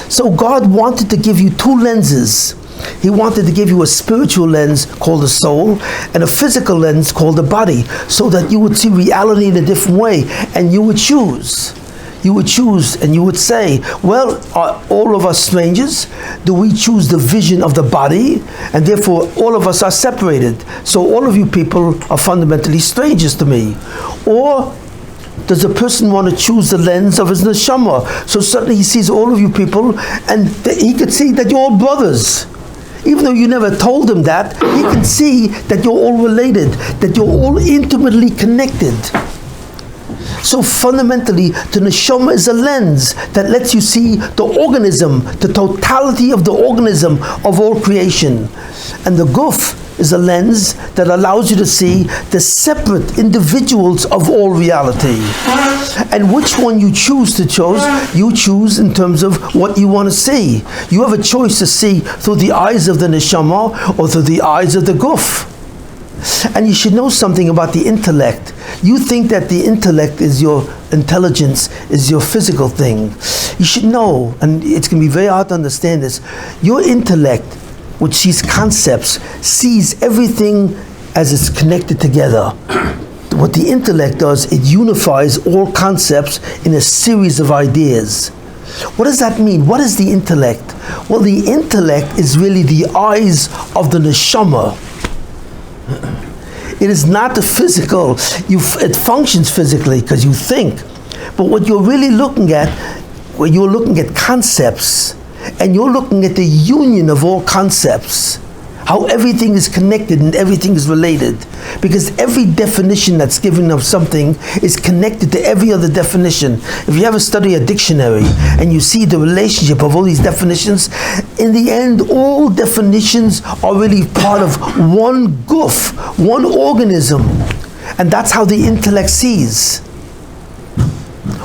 So God wanted to give you two lenses. He wanted to give you a spiritual lens called the soul and a physical lens called the body, so that you would see reality in a different way, and you would choose. You would choose and you would say, well, are all of us strangers? Do we choose the vision of the body? And therefore all of us are separated. So all of you people are fundamentally strangers to me. Or does a person want to choose the lens of his neshama? So suddenly he sees all of you people, and he could see that you're all brothers. Even though you never told him that, he can see that you're all related, that you're all intimately connected. So fundamentally, the neshama is a lens that lets you see the organism, the totality of the organism of all creation. And the guf is a lens that allows you to see the separate individuals of all reality. And which one you choose to choose, you choose in terms of what you want to see. You have a choice to see through the eyes of the neshama or through the eyes of the guf. And you should know something about the intellect. You think that the intellect is your intelligence, is your physical thing. You should know, and it's going to be very hard to understand this, your intellect, which sees concepts, sees everything as it's connected together. What the intellect does, it unifies all concepts in a series of ideas. What does that mean? What is the intellect? Well, the intellect is really the eyes of the neshama. It is not the physical. It functions physically because you think. But what you're really looking at, when you're looking at concepts, and you're looking at the union of all concepts, how everything is connected and everything is related. Because every definition that's given of something is connected to every other definition. If you ever study a dictionary and you see the relationship of all these definitions, in the end, all definitions are really part of one guf, one organism. And that's how the intellect sees.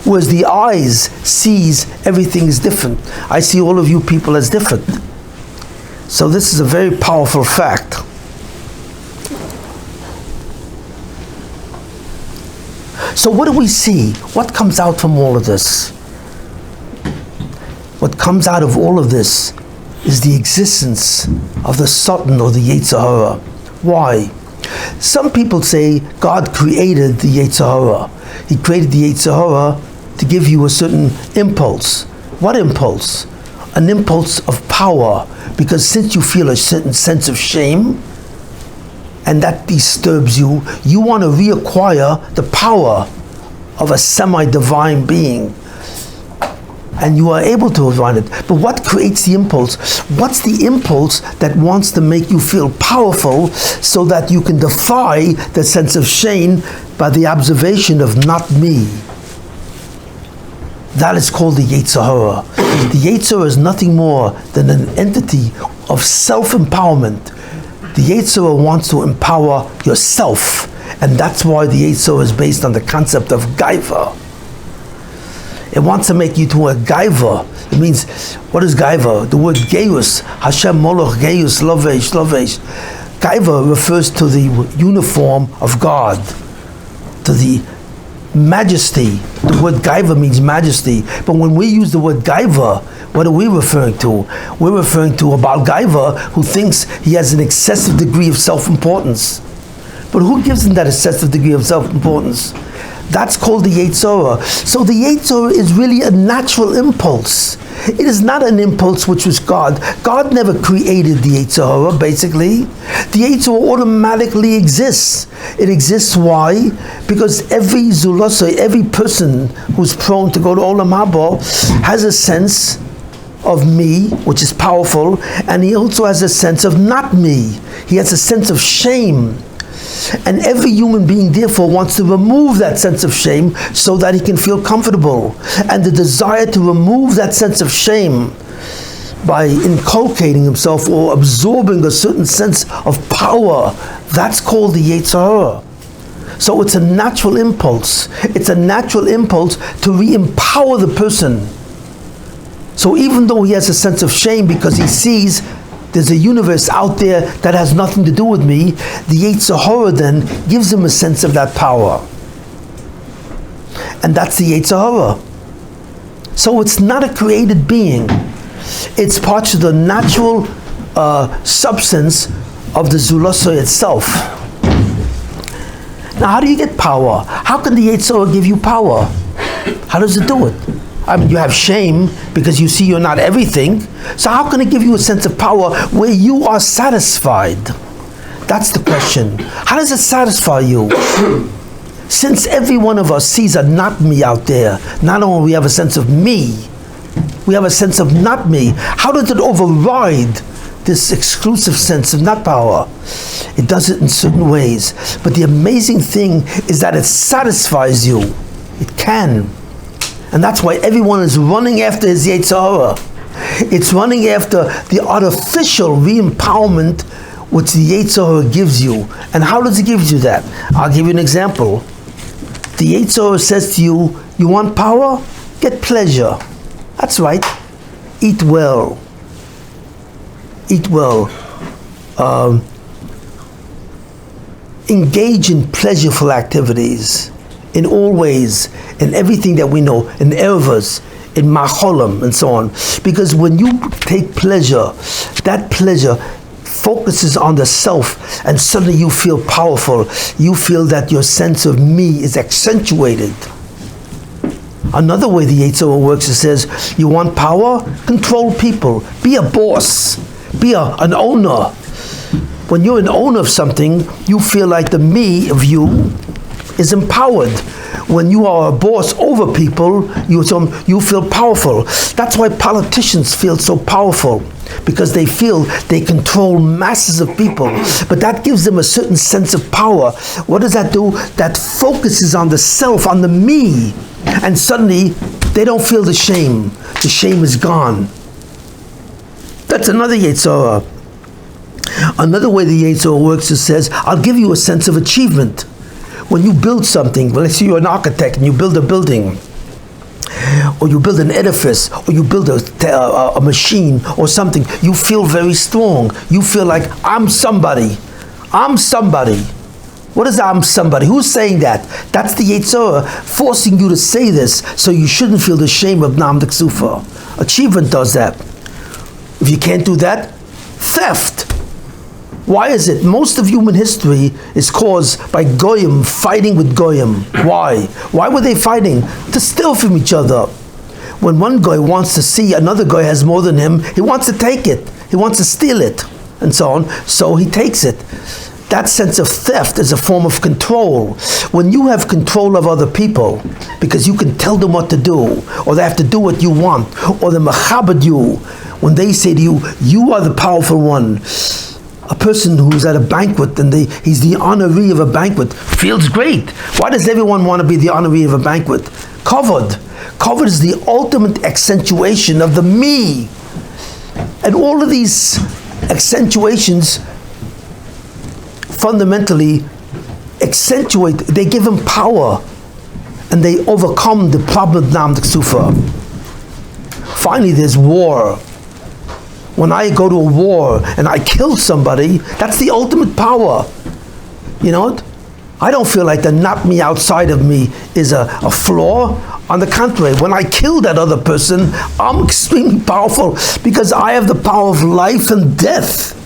Whereas the eyes sees everything is different. I see all of you people as different. So this is a very powerful fact. So what do we see? What comes out from all of this? What comes out of all of this is the existence of the Satan or the Yetzer. Why? Some people say God created the Yetzer. He created the Yetzer to give you a certain impulse. What impulse? An impulse of power. Because since you feel a certain sense of shame, and that disturbs you, you want to reacquire the power of a semi-divine being. And you are able to find it. But what creates the impulse? What's the impulse that wants to make you feel powerful so that you can defy the sense of shame by the observation of not me? That is called the Yetzer. The Yetzer is nothing more than an entity of self-empowerment. The Yetzer wants to empower yourself, and that's why the Yetzer is based on the concept of gaiva. It wants to make you to a gaiva. It means, what is gaiva? The word geus, Hashem Moloch geus lovesh lovesh. Gaiva refers to the uniform of God, to the majesty. The word gaiva means majesty. But when we use the word gaiva, what are we referring to? We're referring to a Baal Gaiva who thinks he has an excessive degree of self-importance. But who gives him that excessive degree of self-importance? That's called the Yetzer. So the Yetzer is really a natural impulse. It is not an impulse which was God. God never created the Yetzer, basically. The Yetzer automatically exists. It exists, why? Because every zulasa, every person who's prone to go to Olam Haba has a sense of me, which is powerful, and he also has a sense of not me. He has a sense of shame. And every human being therefore wants to remove that sense of shame so that he can feel comfortable. And the desire to remove that sense of shame by inculcating himself or absorbing a certain sense of power, that's called the Yetzer. So it's a natural impulse. It's a natural impulse to re-empower the person. So even though he has a sense of shame because he sees there's a universe out there that has nothing to do with me, the Yetzer then gives him a sense of that power. And that's the Yetzer. So it's not a created being. It's part of the natural substance of the Zulasa itself. Now, how do you get power? How can the Yetzer give you power? How does it do it? I mean, you have shame because you see you're not everything. So how can it give you a sense of power where you are satisfied? That's the question. How does it satisfy you? Since every one of us sees a not me out there, not only we have a sense of me, we have a sense of not me. How does it override this exclusive sense of not power? It does it in certain ways. But the amazing thing is that it satisfies you. It can. And that's why everyone is running after his Yetzer. It's running after the artificial re-empowerment which the Yetzer gives you. And how does it give you that? I'll give you an example. The Yetzer says to you, you want power? Get pleasure. That's right. Eat well. Eat well. Engage in pleasureful activities in all ways, in everything that we know, in ervas, in macholim, and so on. Because when you take pleasure, that pleasure focuses on the self, and suddenly you feel powerful. You feel that your sense of me is accentuated. Another way the Yetzer works, it says, you want power? Control people. Be a boss. Be an owner. When you're an owner of something, you feel like the me of you is empowered. When you are a boss over people, you feel powerful. That's why politicians feel so powerful, because they feel they control masses of people. But that gives them a certain sense of power. What does that do? That focuses on the self, on the me. And suddenly, they don't feel the shame. The shame is gone. That's another Yetzer. Another way the Yetzer works, it says, I'll give you a sense of achievement. When you build something, let's say you're an architect and you build a building, or you build an edifice, or you build a machine or something, you feel very strong. You feel like, I'm somebody. I'm somebody. What is I'm somebody? Who's saying that? That's the Yetzer forcing you to say this, so you shouldn't feel the shame of Nam D'Ksufa. Achievement does that. If you can't do that, theft. Why is it? Most of human history is caused by Goyim fighting with Goyim. Why? Why were they fighting? To steal from each other. When one guy wants to see another guy has more than him, he wants to take it. He wants to steal it, and so on. So he takes it. That sense of theft is a form of control. When you have control of other people, because you can tell them what to do, or they have to do what you want, or they machabed you, when they say to you, you are the powerful one. A person who's at a banquet and he's the honoree of a banquet feels great. Why does everyone want to be the honoree of a banquet? Covered. Covered is the ultimate accentuation of the me. And all of these accentuations fundamentally accentuate, they give him power, and they overcome the problem of Nam D'Ksufa. Finally, there's war. When I go to a war and I kill somebody, that's the ultimate power. You know what? I don't feel like the not me outside of me is a flaw. On the contrary, when I kill that other person, I'm extremely powerful because I have the power of life and death.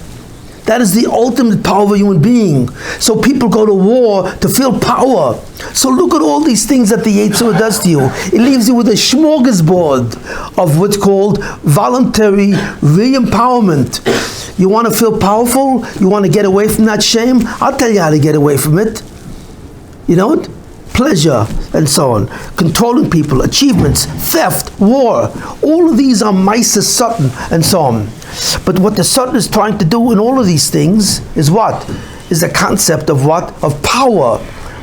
That is the ultimate power of a human being. So people go to war to feel power. So look at all these things that the Yetzer does to you. It leaves you with a smorgasbord of what's called voluntary re-empowerment. You want to feel powerful? You want to get away from that shame? I'll tell you how to get away from it. You know what? Pleasure, and so on. Controlling people, achievements, theft, war. All of these are Maisa Satan, and so on. But what the Satan is trying to do in all of these things is what? Is the concept of what? Of power.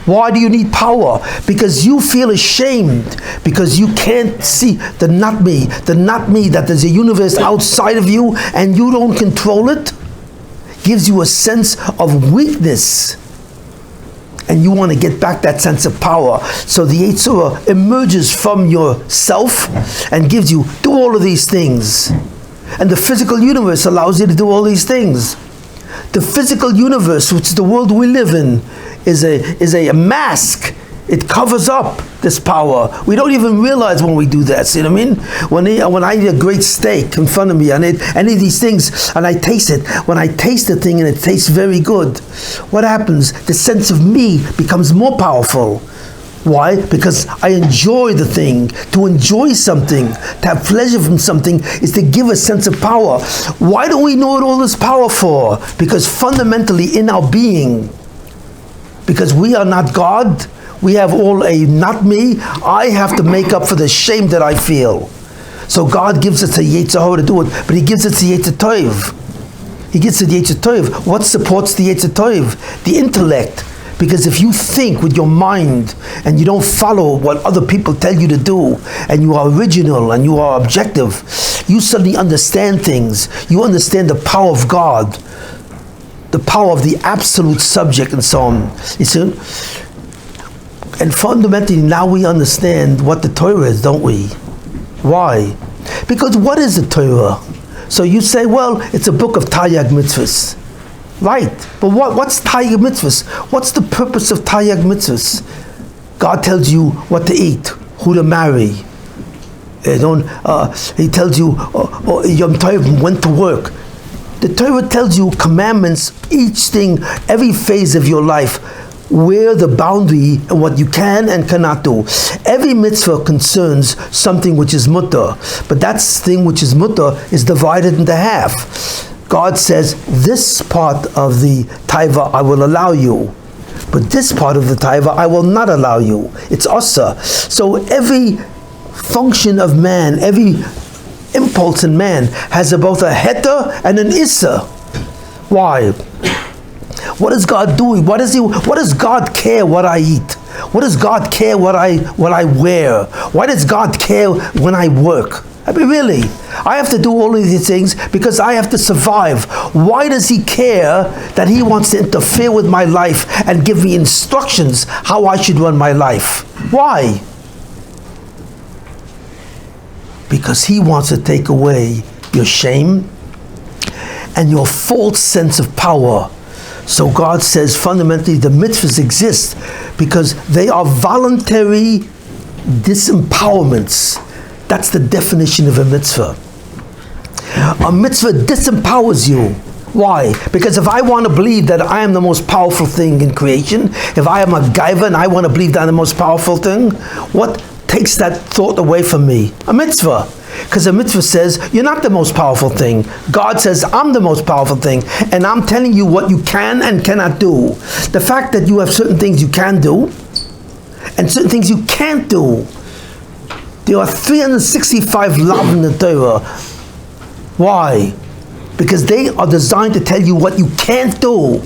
Why do you need power? Because you feel ashamed, because you can't see the not me, that there's a universe outside of you and you don't control it, gives you a sense of weakness. And you want to get back that sense of power. So the Yetzer emerges from yourself and gives you, do all of these things. And the physical universe allows you to do all these things. The physical universe, which is the world we live in, is a mask. It covers up this power. We don't even realize when we do that. See what I mean? When I eat a great steak in front of me, and any of these things, and I taste it, when I taste the thing and it tastes very good, what happens? The sense of me becomes more powerful. Why? Because I enjoy the thing. To enjoy something, to have pleasure from something, is to give a sense of power. Why do we know what all this power for? Because fundamentally in our being, because we are not God, we have all a not me. I have to make up for the shame that I feel. So God gives us a Yetzer to do it, but He gives us the Yetzer Tov. He gives us the Yetzer Tov. What supports the Yetzer Tov? The intellect. Because if you think with your mind and you don't follow what other people tell you to do, and you are original and you are objective, you suddenly understand things. You understand the power of God, the power of the absolute subject, and so on. You see? And fundamentally, now we understand what the Torah is, don't we? Why? Because what is the Torah? So you say, well, it's a book of Taryag Mitzvahs. Right, but what's Taryag Mitzvahs? What's the purpose of Taryag Mitzvahs? God tells you what to eat, who to marry. He tells you Yom Tov, when to work. The Torah tells you commandments, each thing, every phase of your life, where the boundary and what you can and cannot do. Every mitzvah concerns something which is mutter, but that thing which is mutter is divided into half. God says, this part of the taiva I will allow you, but this part of the taiva I will not allow you. It's asa. So every function of man, every impulse in man has both a heta and an issa. Why? What is God doing? What does God care what I eat? What does God care what I wear? Why does God care when I work? I mean, really, I have to do all of these things because I have to survive. Why does He care that He wants to interfere with my life and give me instructions how I should run my life? Why? Because He wants to take away your shame and your false sense of power. So God says fundamentally the mitzvahs exist because they are voluntary disempowerments. That's the definition of a mitzvah. A mitzvah disempowers you. Why? Because if I want to believe that I am the most powerful thing in creation, if I am a gaiva and I want to believe that I'm the most powerful thing, what takes that thought away from me? A mitzvah. Because a mitzvah says, you're not the most powerful thing. God says, I'm the most powerful thing. And I'm telling you what you can and cannot do. The fact that you have certain things you can do, and certain things you can't do. There are 365 law in the Torah. Why? Because they are designed to tell you what you can't do.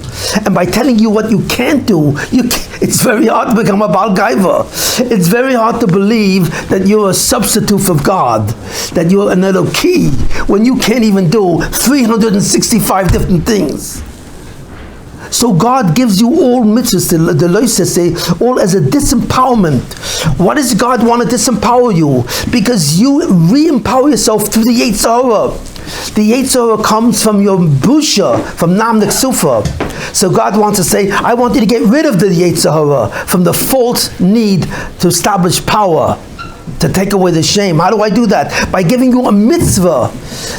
And by telling you what you can't do, it's very hard to become a Baal Gaiva. It's very hard to believe that you're a substitute for God, that you're an Eloki, when you can't even do 365 different things. So God gives you all mitzvahs, the Loisa say, all as a disempowerment. Why does God want to disempower you? Because you re-empower yourself through the Yetzer. The Yetzer comes from your busha, from Nam Neksufa. So God wants to say, I want you to get rid of the Yetzer, from the false need to establish power, to take away the shame. How do I do that? By giving you a mitzvah.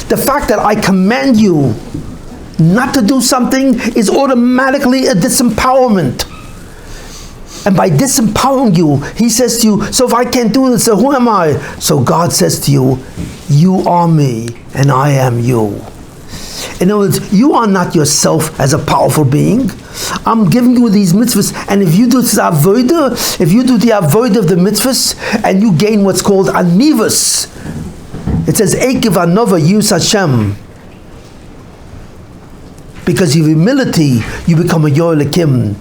The fact that I command you not to do something is automatically a disempowerment. And by disempowering you, He says to you, so if I can't do this, so who am I? So God says to you, you are me and I am you. In other words, you are not yourself as a powerful being. I'm giving you these mitzvahs, and if you do the avodah, of the mitzvahs, and you gain what's called anivus, it says Ekev Anova Yus Hashem. Because of humility, you become a Yor Elokim.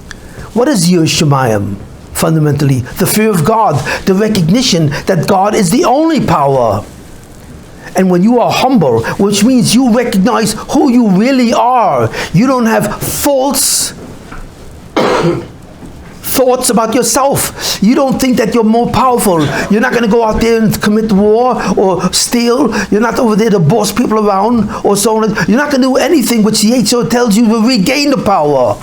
What is Yor Shemayim? Fundamentally, the fear of God, the recognition that God is the only power. And when you are humble, which means you recognize who you really are, you don't have false thoughts about yourself. You don't think that you're more powerful. You're not going to go out there and commit war or steal. You're not over there to boss people around or so on. You're not going to do anything which the Yetzer tells you to regain the power.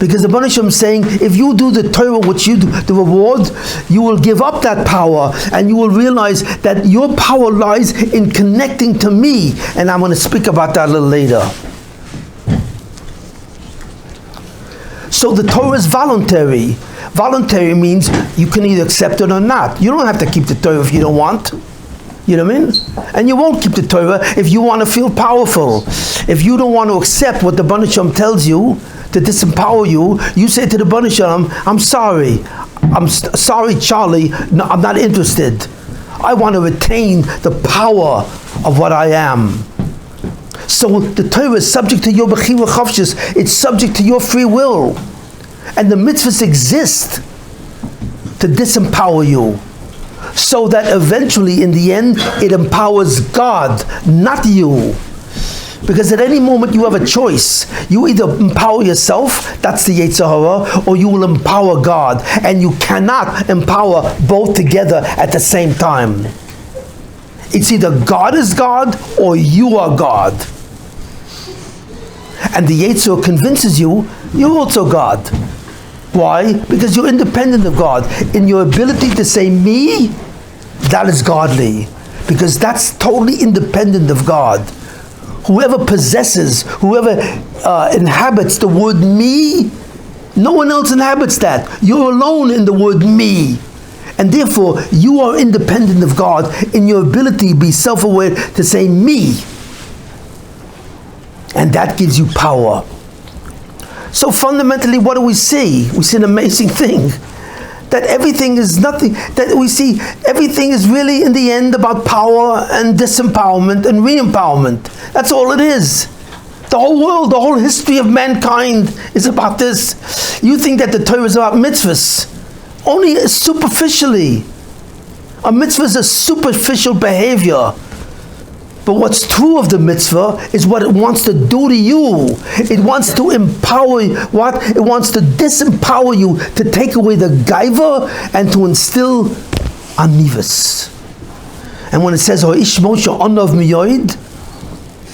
Because the Rebbeinu Shalom is saying, if you do the Torah, which you do, the reward, you will give up that power, and you will realize that your power lies in connecting to me. And I'm going to speak about that a little later. So the Torah is voluntary. Voluntary means you can either accept it or not. You don't have to keep the Torah if you don't want. You know what I mean? And you won't keep the Torah if you want to feel powerful. If you don't want to accept what the Rebbeinu Shalom tells you to disempower you, you say to the Rebbeinu Shalom, I'm sorry. I'm sorry, Charlie. No, I'm not interested. I want to retain the power of what I am. So the Torah is subject to your bechira chavshis. It's subject to your free will. And the mitzvahs exist to disempower you. So that eventually, in the end, it empowers God, not you. Because at any moment you have a choice. You either empower yourself, that's the Yetzer, or you will empower God. And you cannot empower both together at the same time. It's either God is God, or you are God. And the Yetzer convinces you, you're also God. Why? Because you're independent of God. In your ability to say me, that is godly. Because that's totally independent of God. Whoever possesses, whoever inhabits the word me, no one else inhabits that. You're alone in the word me. And therefore, you are independent of God in your ability to be self-aware to say me. And that gives you power. So fundamentally, what do we see? We see an amazing thing. That everything is nothing, that we see everything is really in the end about power and disempowerment and re-empowerment. That's all it is. The whole world, the whole history of mankind is about this. You think that the Torah is about mitzvahs. Only superficially. A mitzvah is a superficial behavior. But what's true of the mitzvah is what it wants to do to you. It wants to empower you. What? It wants to disempower you, to take away the gaiva and to instill anivus. And when it says, Ho'ish Moshe Onav Miyoid,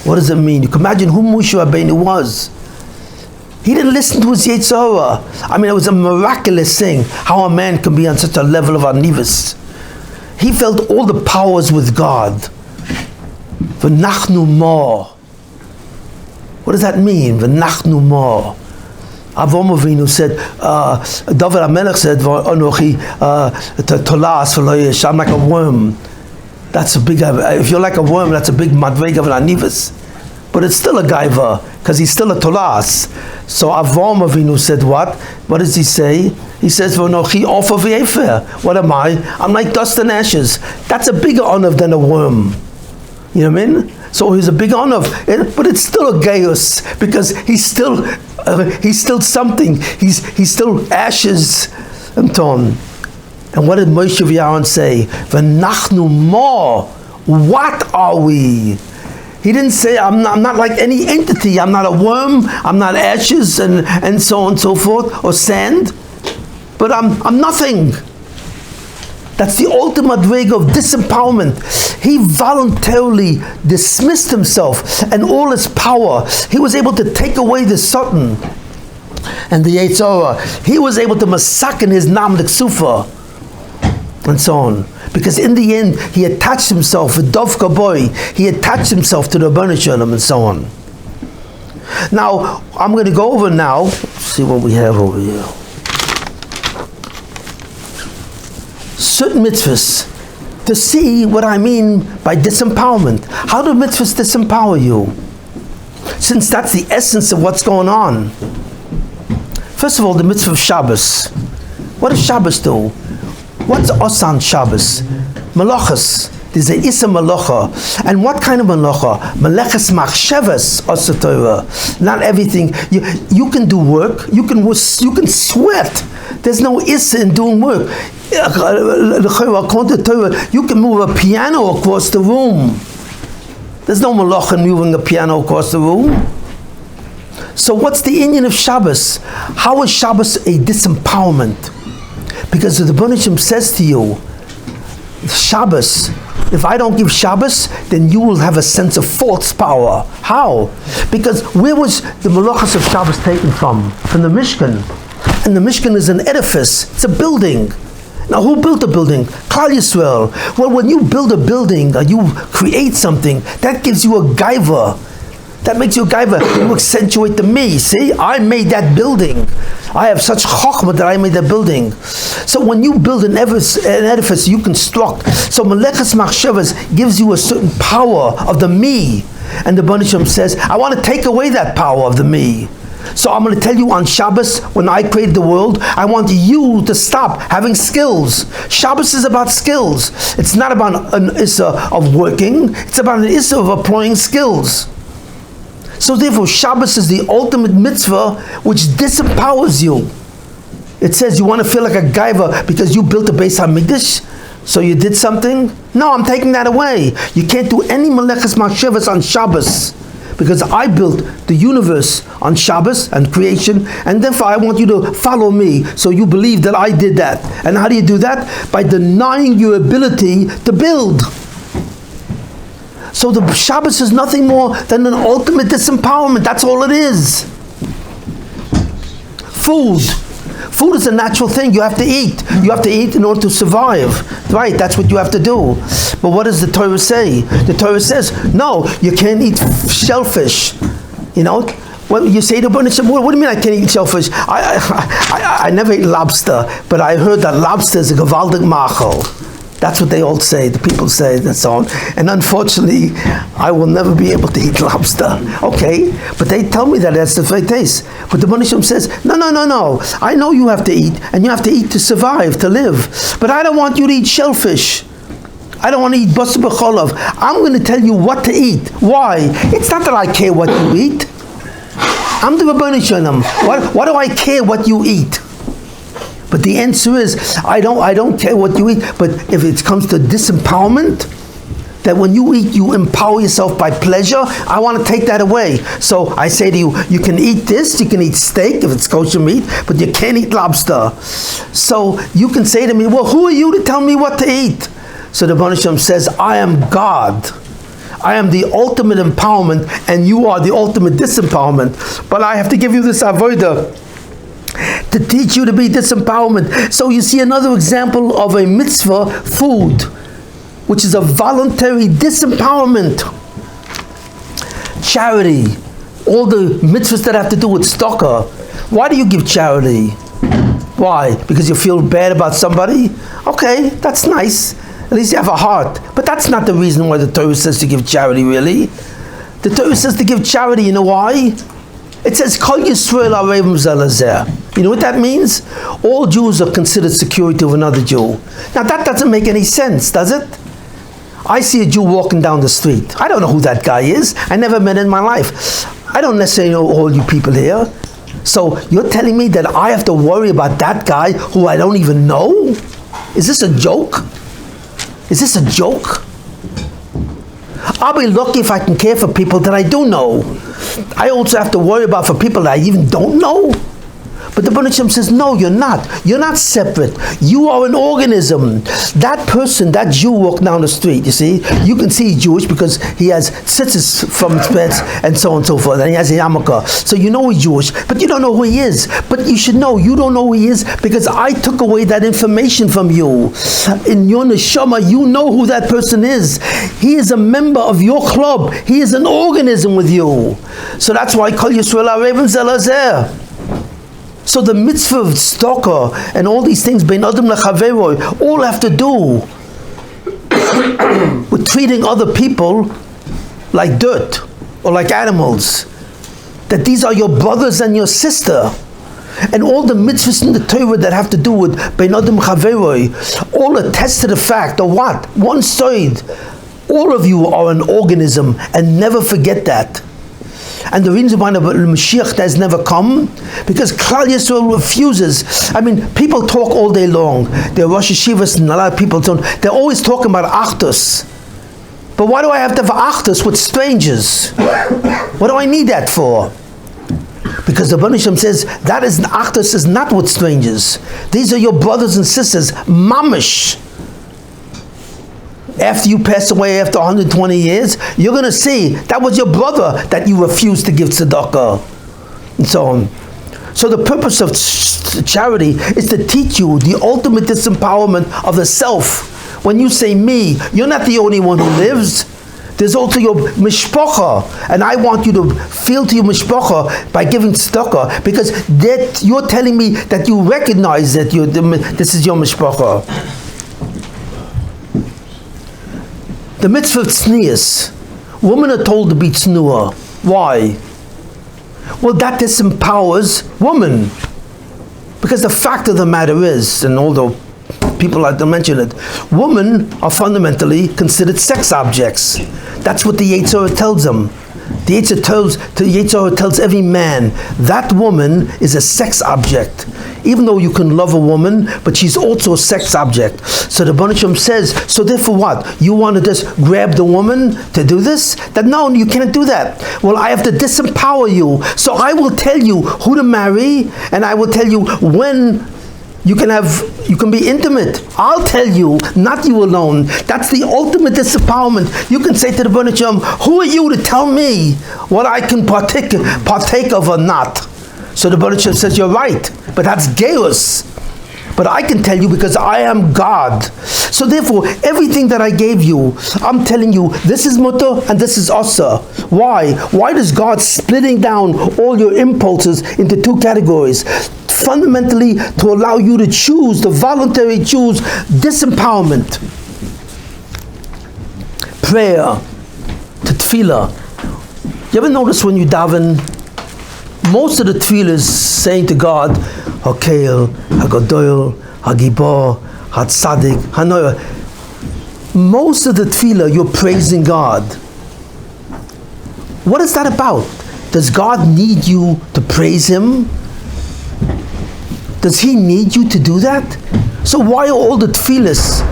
what does it mean? You can imagine who Moshe Rabbeinu was. He didn't listen to his Yetzer. I mean, it was a miraculous thing how a man can be on such a level of anivus. He felt all the powers with God. V'nachnu mo. What does that mean? V'nachnu mo. Avram Avinu said, David HaMelech said, Anochi tolas v'lo yesh. I'm like a worm. That's a big, if you're like a worm, that's a big madrega v'anivus. But it's still a gaiva, because he's still a tolas. So Avram Avinu said what? What does he say? He says, V'nochi ofa v'yefer. What am I? I'm like dust and ashes. That's a bigger honor than a worm. You know what I mean? So he's a big honor, but it's still a gaius, because he's still something. He's still ashes and ton. And what did Moshe V'Aaron say? V'nachnu mo. What are we? He didn't say I'm not like any entity. I'm not a worm. I'm not ashes and so on and so forth, or sand. But I'm nothing. That's the ultimate way of disempowerment. He voluntarily dismissed himself and all his power. He was able to take away the Satan and the Yetzer. He was able to masakin his nam l'ksufa and so on. Because in the end, he attached himself with Dov Kaboy. He attached himself to the Rebbeinu Shalom and so on. Now, I'm going to go over now. Let's see what we have over here. Certain mitzvahs, to see what I mean by disempowerment. How do mitzvahs disempower you? Since that's the essence of what's going on. First of all, the mitzvah of Shabbos. What does Shabbos do? What's Osan Shabbos? Malachas. There's a Issa Malacha. And what kind of Malacha? Malachas Machshavas Osa Torah. Not everything. You can do work. You can sweat. There's no Issa in doing work. According to Torah, you can move a piano across the room. There's no Malacha in moving a piano across the room. So what's the inyan of Shabbos? How is Shabbos a disempowerment? Because the Rebbeinu Shalom says to you, Shabbos if I don't give Shabbos, then you will have a sense of false power. How? Because where was the Malachas of Shabbos taken from? From the Mishkan. And the Mishkan is an edifice. It's a building. Now, who built a building? Klal Yisrael. Well, when you build a building or you create something, that gives you a gaiva. That makes you a gaiva. You accentuate the me. See, I made that building. I have such chokhmah that I made that building. So when you build an edifice, you construct. So Melechas Machshavas gives you a certain power of the me. And the Baruch Shem says, I want to take away that power of the me. So I'm going to tell you on Shabbos, when I created the world, I want you to stop having skills. Shabbos is about skills. It's not about an issa of working. It's about an issa of applying skills. So therefore, Shabbos is the ultimate mitzvah which disempowers you. It says you want to feel like a gaiva because you built a Beis HaMikdash, so you did something? No, I'm taking that away. You can't do any Melechas Machshavas on Shabbos because I built the universe on Shabbos and creation, and therefore I want you to follow me so you believe that I did that. And how do you do that? By denying your ability to build. So the Shabbos is nothing more than an ultimate disempowerment. That's all it is. Food. Food is a natural thing. You have to eat. You have to eat in order to survive. Right, that's what you have to do. But what does the Torah say? The Torah says, no, you can't eat shellfish. You know? Well, you say to Baruch Shem, what do you mean I can't eat shellfish? I never ate lobster, but I heard that lobster is a gewaldig machal. That's what they all say, the people say, and so on. And unfortunately, I will never be able to eat lobster. Okay, but they tell me that that's the way it tastes. But the Baruch Shem says, no. I know you have to eat, and you have to eat to survive, to live. But I don't want you to eat shellfish. I don't want to eat basar b'cholav. I'm going to tell you what to eat. Why? It's not that I care what you eat. I'm the Rabbi Shalom. Why do I care what you eat? But the answer is, I don't care what you eat. But if it comes to disempowerment, that when you eat, you empower yourself by pleasure, I want to take that away. So I say to you, you can eat this, you can eat steak if it's kosher meat, but you can't eat lobster. So you can say to me, well, who are you to tell me what to eat? So the Baruch Shem says, I am God. I am the ultimate empowerment, and you are the ultimate disempowerment. But I have to give you this avodah to teach you to be disempowerment. So you see another example of a mitzvah, food, which is a voluntary disempowerment. Charity, all the mitzvahs that have to do with tzedakah. Why do you give charity? Why? Because you feel bad about somebody? Okay, that's nice. At least you have a heart. But that's not the reason why the Torah says to give charity, really. The Torah says to give charity, you know why? It says, Kol Yisrael Arevim Zelazer. You know what that means? All Jews are considered security of another Jew. Now that doesn't make any sense, does it? I see a Jew walking down the street. I don't know who that guy is. I never met him in my life. I don't necessarily know all you people here. So you're telling me that I have to worry about that guy who I don't even know? Is this a joke? Is this a joke? I'll be lucky if I can care for people that I do know. I also have to worry about for people that I even don't know. But the Baruch Shem says, no, you're not. You're not separate. You are an organism. That person, that Jew walking down the street, you see, you can see he's Jewish because he has tzitzis from his pets and so on and so forth, and he has a yarmulke. So you know he's Jewish, but you don't know who he is. But you should know, you don't know who he is because I took away that information from you. In your neshama, you know who that person is. He is a member of your club. He is an organism with you. So that's why Kol Yisrael Arevim Zelazer. So the mitzvah of tzedakah and all these things, bein adam lechaveroi, all have to do with treating other people like dirt or like animals. That these are your brothers and your sister. And all the mitzvahs in the Torah that have to do with bein adam lechaveroi, all attest to the fact of what? One side. All of you are an organism, and never forget that. And the reason why the Mashiach has never come, because Klal Yisrael refuses. I mean, people talk all day long. There are Rosh Yeshivas and a lot of people don't. They're always talking about Achdus. But why do I have to have Achdus with strangers? What do I need that for? Because the Baruch Shem says that is Achdus is not with strangers. These are your brothers and sisters, mamish. after you pass away after 120 years, you're going to see that was your brother that you refused to give tzedakah, and so on. So the purpose of charity is to teach you the ultimate disempowerment of the self. When you say me, you're not the only one who lives. There's also your mishpacha, and I want you to feel to your mishpacha by giving tzedakah, because that you're telling me that you recognize that this is your mishpacha. The mitzvah of tznius. Women are told to be tznuah. Why? Well, that disempowers women. Because the fact of the matter is, and although people like to mention it, women are fundamentally considered sex objects. That's what the Yetzer tells them. The Yetzer tells every man, that woman is a sex object. Even though you can love a woman, but she's also a sex object. So the Rebbeinu Shem says, so therefore what? You want to just grab the woman to do this? That no, you can't do that. Well, I have to disempower you. So I will tell you who to marry, and I will tell you when you can be intimate. I'll tell you, not you alone. That's the ultimate disempowerment. You can say to the Rebbeinu Shem, who are you to tell me what I can partake of or not? So the Rebbeinu Shem says, you're right, but that's Geus. But I can tell you because I am God. So therefore, everything that I gave you, I'm telling you, this is mutter and this is asa. Why? Why does God splitting down all your impulses into two categories? Fundamentally, to allow you to choose, the voluntary choose, disempowerment. Prayer, to tefillah. You ever notice when you daven, most of the tefillah is saying to God, Hakeil, Hagadol, Hagibor, Hatzadik, Hanoah. Most of the tefillah, you're praising God. What is that about? Does God need you to praise Him? Does He need you to do that? So why are all the tefillahs,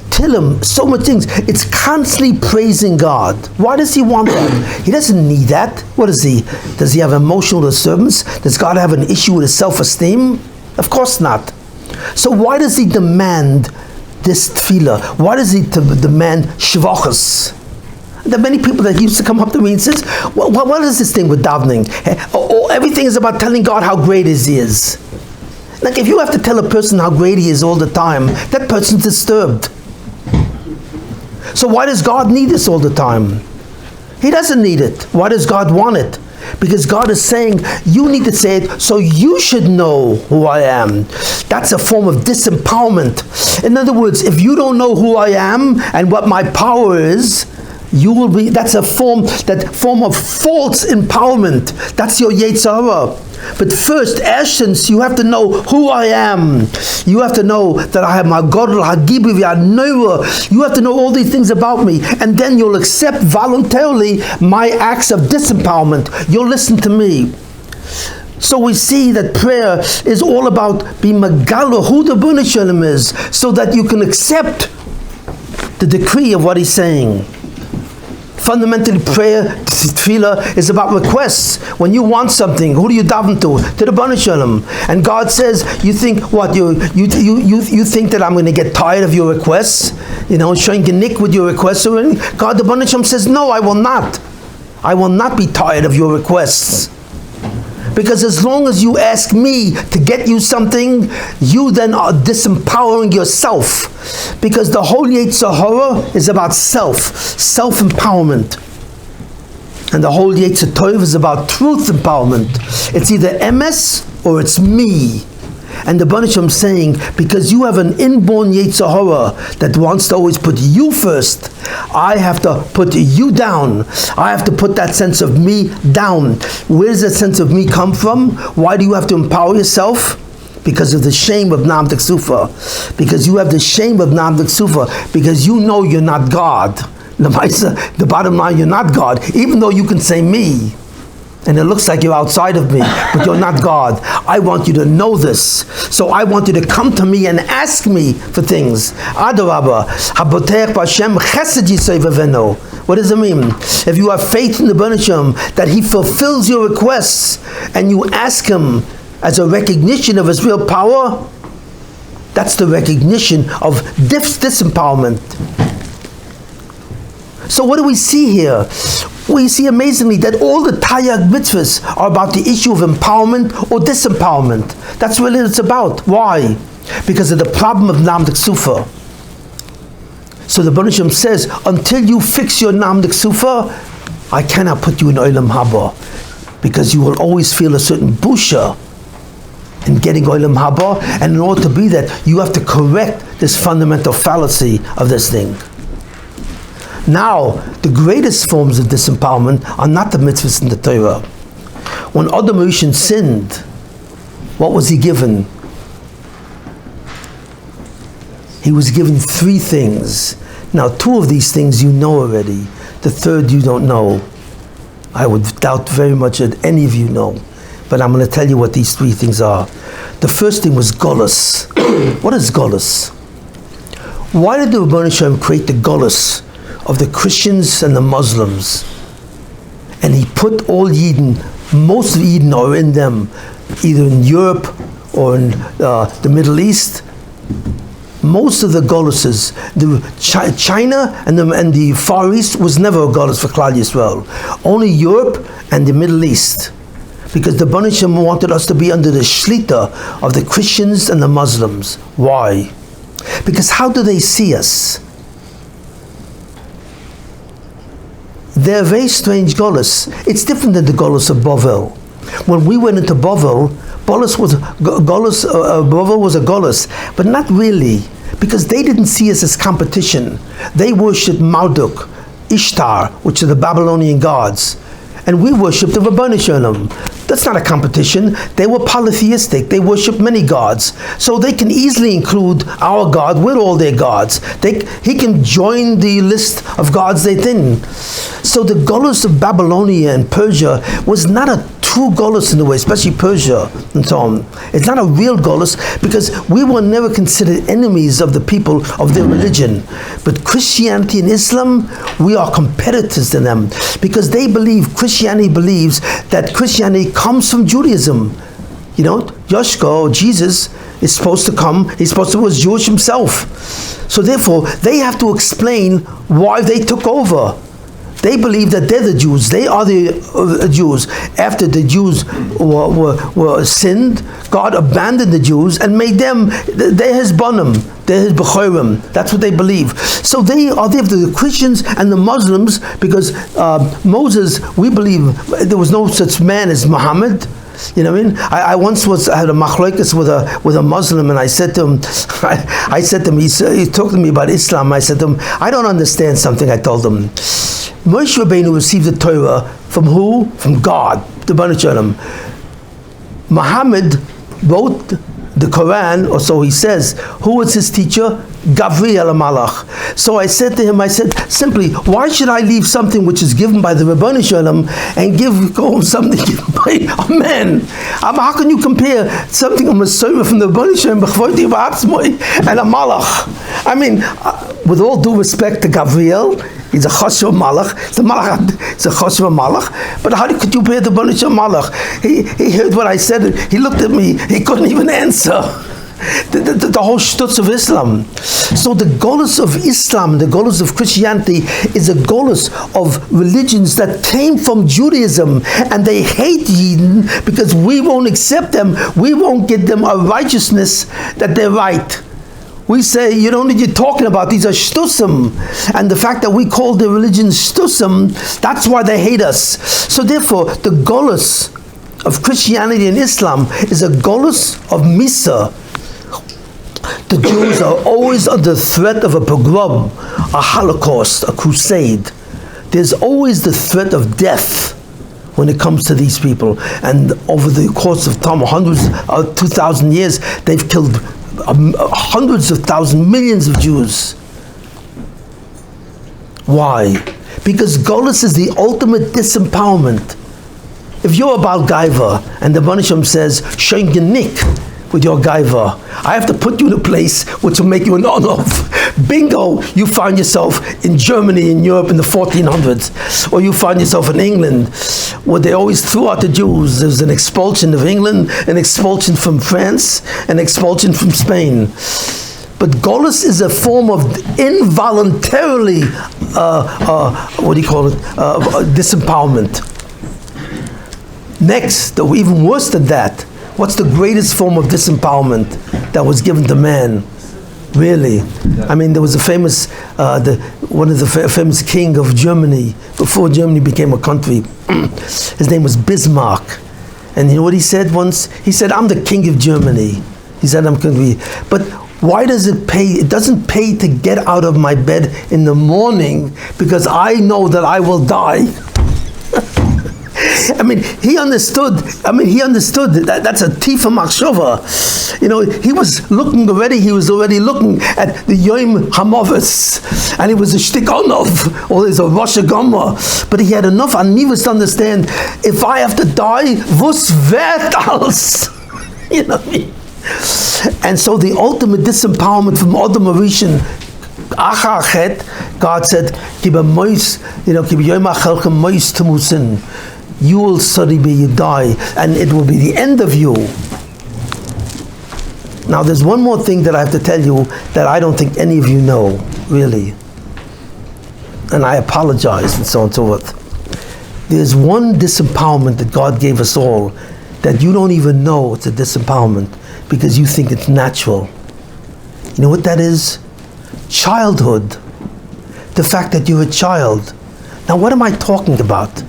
Tillim, so much things? It's constantly praising God. Why does He want that? He doesn't need that. What is He? Does He have emotional disturbance? Does God have an issue with His self-esteem? Of course not. So why does He demand this tefillah? Why does He demand shvachas? There are many people that used to come up to me and says, what is this thing with davening? Everything is about telling God how great He is. Like if you have to tell a person how great He is all the time, that person's disturbed. So why does God need this all the time? He doesn't need it. Why does God want it? Because God is saying, you need to say it so you should know who I am. That's a form of disempowerment. In other words, if you don't know who I am and what my power is, you will be, that's a form of false empowerment. That's your Yetzer. But first, essence, you have to know who I am. You have to know that I have my Godel, Hagibu, V'Anoira. You have to know all these things about me. And then you'll accept voluntarily my acts of disempowerment. You'll listen to me. So we see that prayer is all about being Megala, who the Rebbeinu Shalom is, so that you can accept the decree of what He's saying. Fundamentally, prayer, tefillah, is about requests. When you want something, who do you daven to? To the Rebbeinu Shalom. And God says, you think what? You think that I'm going to get tired of your requests? Showing genick with your requests? God, the Rebbeinu Shalom says, no, I will not. I will not be tired of your requests. Because as long as you ask me to get you something, you then are disempowering yourself. Because the whole Yetzer is about self-empowerment. And the whole Yetzer Tov is about truth empowerment. It's either emes or it's me. And the Rebbeinu Shalom saying, because you have an inborn Yetzer that wants to always put you first, I have to put you down. I have to put that sense of me down. Where does that sense of me come from? Why do you have to empower yourself? Because of the shame of Nam Teksufa. Because you have the shame of Nam Teksufa. Because you know you're not God. The bottom line, you're not God. Even though you can say me. And it looks like you're outside of me, but you're not God. I want you to know this. So I want you to come to me and ask me for things. Adarabah, haboteach b'Hashem chesed yisei v'veno. What does it mean? If you have faith in the Rebbeinu Shalom that He fulfills your requests, and you ask Him as a recognition of His real power, that's the recognition of disempowerment. So what do we see here? We see amazingly that all the Taryag mitzvahs are about the issue of empowerment or disempowerment. That's what it's about. Why? Because of the problem of Nam D'Ksufa. So the Baruch Shem says, until you fix your Nam D'Ksufa, I cannot put you in Olam Haba, because you will always feel a certain busha in getting Olam Haba, and in order to be that, you have to correct this fundamental fallacy of this thing. Now, the greatest forms of disempowerment are not the mitzvahs in the Torah. When Adam Rishon sinned, what was he given? He was given 3 things. Now, 2 of these things you know already. The third you don't know. I would doubt very much that any of you know. But I'm going to tell you what these 3 things are. The first thing was Golus. What is Golus? Why did the Rabbi Shem create the Golus of the Christians and the Muslims? And he put all Yidden, most of Yidden are in them, either in Europe or in the Middle East. Most of the Goluses, China and the Far East was never a Golus for Klal Yisrael. Only Europe and the Middle East. Because the Baruch Shem wanted us to be under the shlita of the Christians and the Muslims. Why? Because how do they see us? They're a very strange Golus. It's different than the Golus of Bavel. When we went into Bavel, Bavel was a Golus, but not really, because they didn't see us as competition. They worshipped Marduk, Ishtar, which are the Babylonian gods, and we worshipped the Rabbanu Shalom. That's not a competition. They were polytheistic. They worshipped many gods. So they can easily include our God with all their gods. He can join the list of gods they didn't. So the Golus of Babylonia and Persia was not a true Golus in a way, especially Persia and so on. It's not a real Golus, because we were never considered enemies of the people of their religion. But Christianity and Islam, we are competitors to them, because Christianity believes that Christianity comes from Judaism. You know, Yoshko, Jesus, is supposed to come, was Jewish himself. So therefore, they have to explain why they took over. They believe that they're the Jews. They are the Jews. After the Jews were sinned, God abandoned the Jews and made them, they're his Banim, they're his Bechorim. That's what they believe. So they are the Christians and the Muslims, because Moses, we believe there was no such man as Muhammad. You know what I mean? I once had a machlokes with a Muslim, and I said to him, he talked to me about Islam. I said to him, I don't understand something. I told him, Moshe Rabbeinu received the Torah from who? From God, the Baruch Shalom. Muhammad wrote the Quran, or so he says. Who was his teacher? Gabriel Malach. So I said to him, simply, why should I leave something which is given by the Rabbanu Shalom and go something given by a man? How can you compare something from a servant from the Rabbanu Shalom and a Malach? I mean, with all due respect to Gabriel, he's a Choshev Malach. It's a Choshev Malach. But how could you compare the Rabbanu Shalom Malach? He heard what I said. He looked at me. He couldn't even answer. The whole stutz of Islam. So the Golus of Islam, the Golus of Christianity, is a Golus of religions that came from Judaism, and they hate Yidden because we won't accept them. We won't give them a righteousness that they're right. We say, you don't know what you're talking about, these are shtusim. And the fact that we call the religion shtusim, that's why they hate us. So therefore, the Golus of Christianity and Islam is a Golus of Misa. The Jews are always under threat of a pogrom, a Holocaust, a crusade. There's always the threat of death when it comes to these people. And over the course of time, 2,000 years, they've killed hundreds of thousands, millions of Jews. Why? Because Golus is the ultimate disempowerment. If you're a Baal Gaiva and the Baruch Shem says, Shein Genik, with your gaiva, I have to put you in a place which will make you an on-off. Bingo, you find yourself in Germany, in Europe in the 1400s, or you find yourself in England, where they always threw out the Jews. There's an expulsion of England, an expulsion from France, an expulsion from Spain. But Golus is a form of involuntarily, disempowerment. Next, or even worse than that, what's the greatest form of disempowerment that was given to man? Really? I mean, there was a famous, one of the famous king of Germany, before Germany became a country. His name was Bismarck. And you know what he said once? He said, I'm the king of Germany. He said, I'm king of. But why does it pay? It doesn't pay to get out of my bed in the morning because I know that I will die. I mean, he understood that that's a tifa machshava. You know, he was already looking at the Yom Hamovus, and he was a shtik onov, or there's a Rosh Hashanah. But he had enough anivus to understand, if I have to die, vos vet als. You know what I mean? And so the ultimate disempowerment from Adam Arishan, God said, you will suddenly you die, and it will be the end of you. Now there's one more thing that I have to tell you that I don't think any of you know, really. And I apologize, and so on and so forth. There's one disempowerment that God gave us all that you don't even know it's a disempowerment because you think it's natural. You know what that is? Childhood. The fact that you're a child. Now what am I talking about?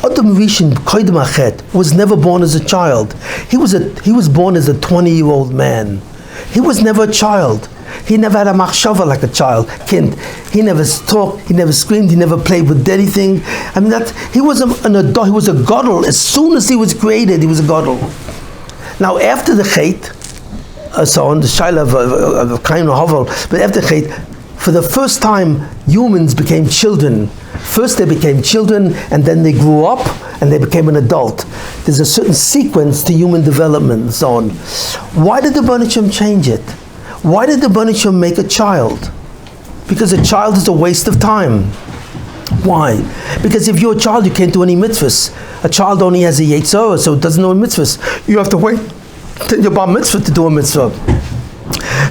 Adam Rishon Koydem Achet was never born as a child. He was born as a 20-year-old man. He was never a child. He never had a machshava like a child. He never talked, he never screamed, he never played with anything. I mean, he was an adult, he was a gadol. As soon as he was created, he was a gadol. Now after the Chet, so on the Shaila of Kain and Havel, but after the Chet, for the first time, humans became children. First they became children, and then they grew up, and they became an adult. There's a certain sequence to human development and so on. Why did the Bnei Shem change it? Why did the Bnei Shem make a child? Because a child is a waste of time. Why? Because if you're a child, you can't do any mitzvahs. A child only has a Yetzer, so it doesn't know mitzvahs. You have to wait till you're bar mitzvah to do a mitzvah.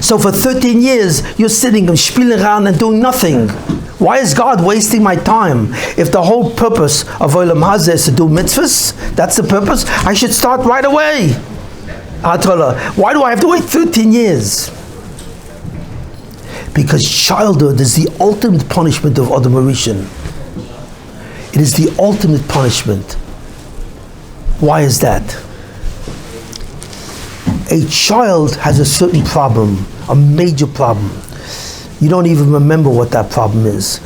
So for 13 years, you're sitting and spilling around and doing nothing. Why is God wasting my time? If the whole purpose of Olam Hazeh is to do mitzvahs, that's the purpose, I should start right away. Why do I have to wait 13 years? Because childhood is the ultimate punishment of Adam Arishan. It is the ultimate punishment. Why is that? A child has a certain problem, a major problem. You don't even remember what that problem is.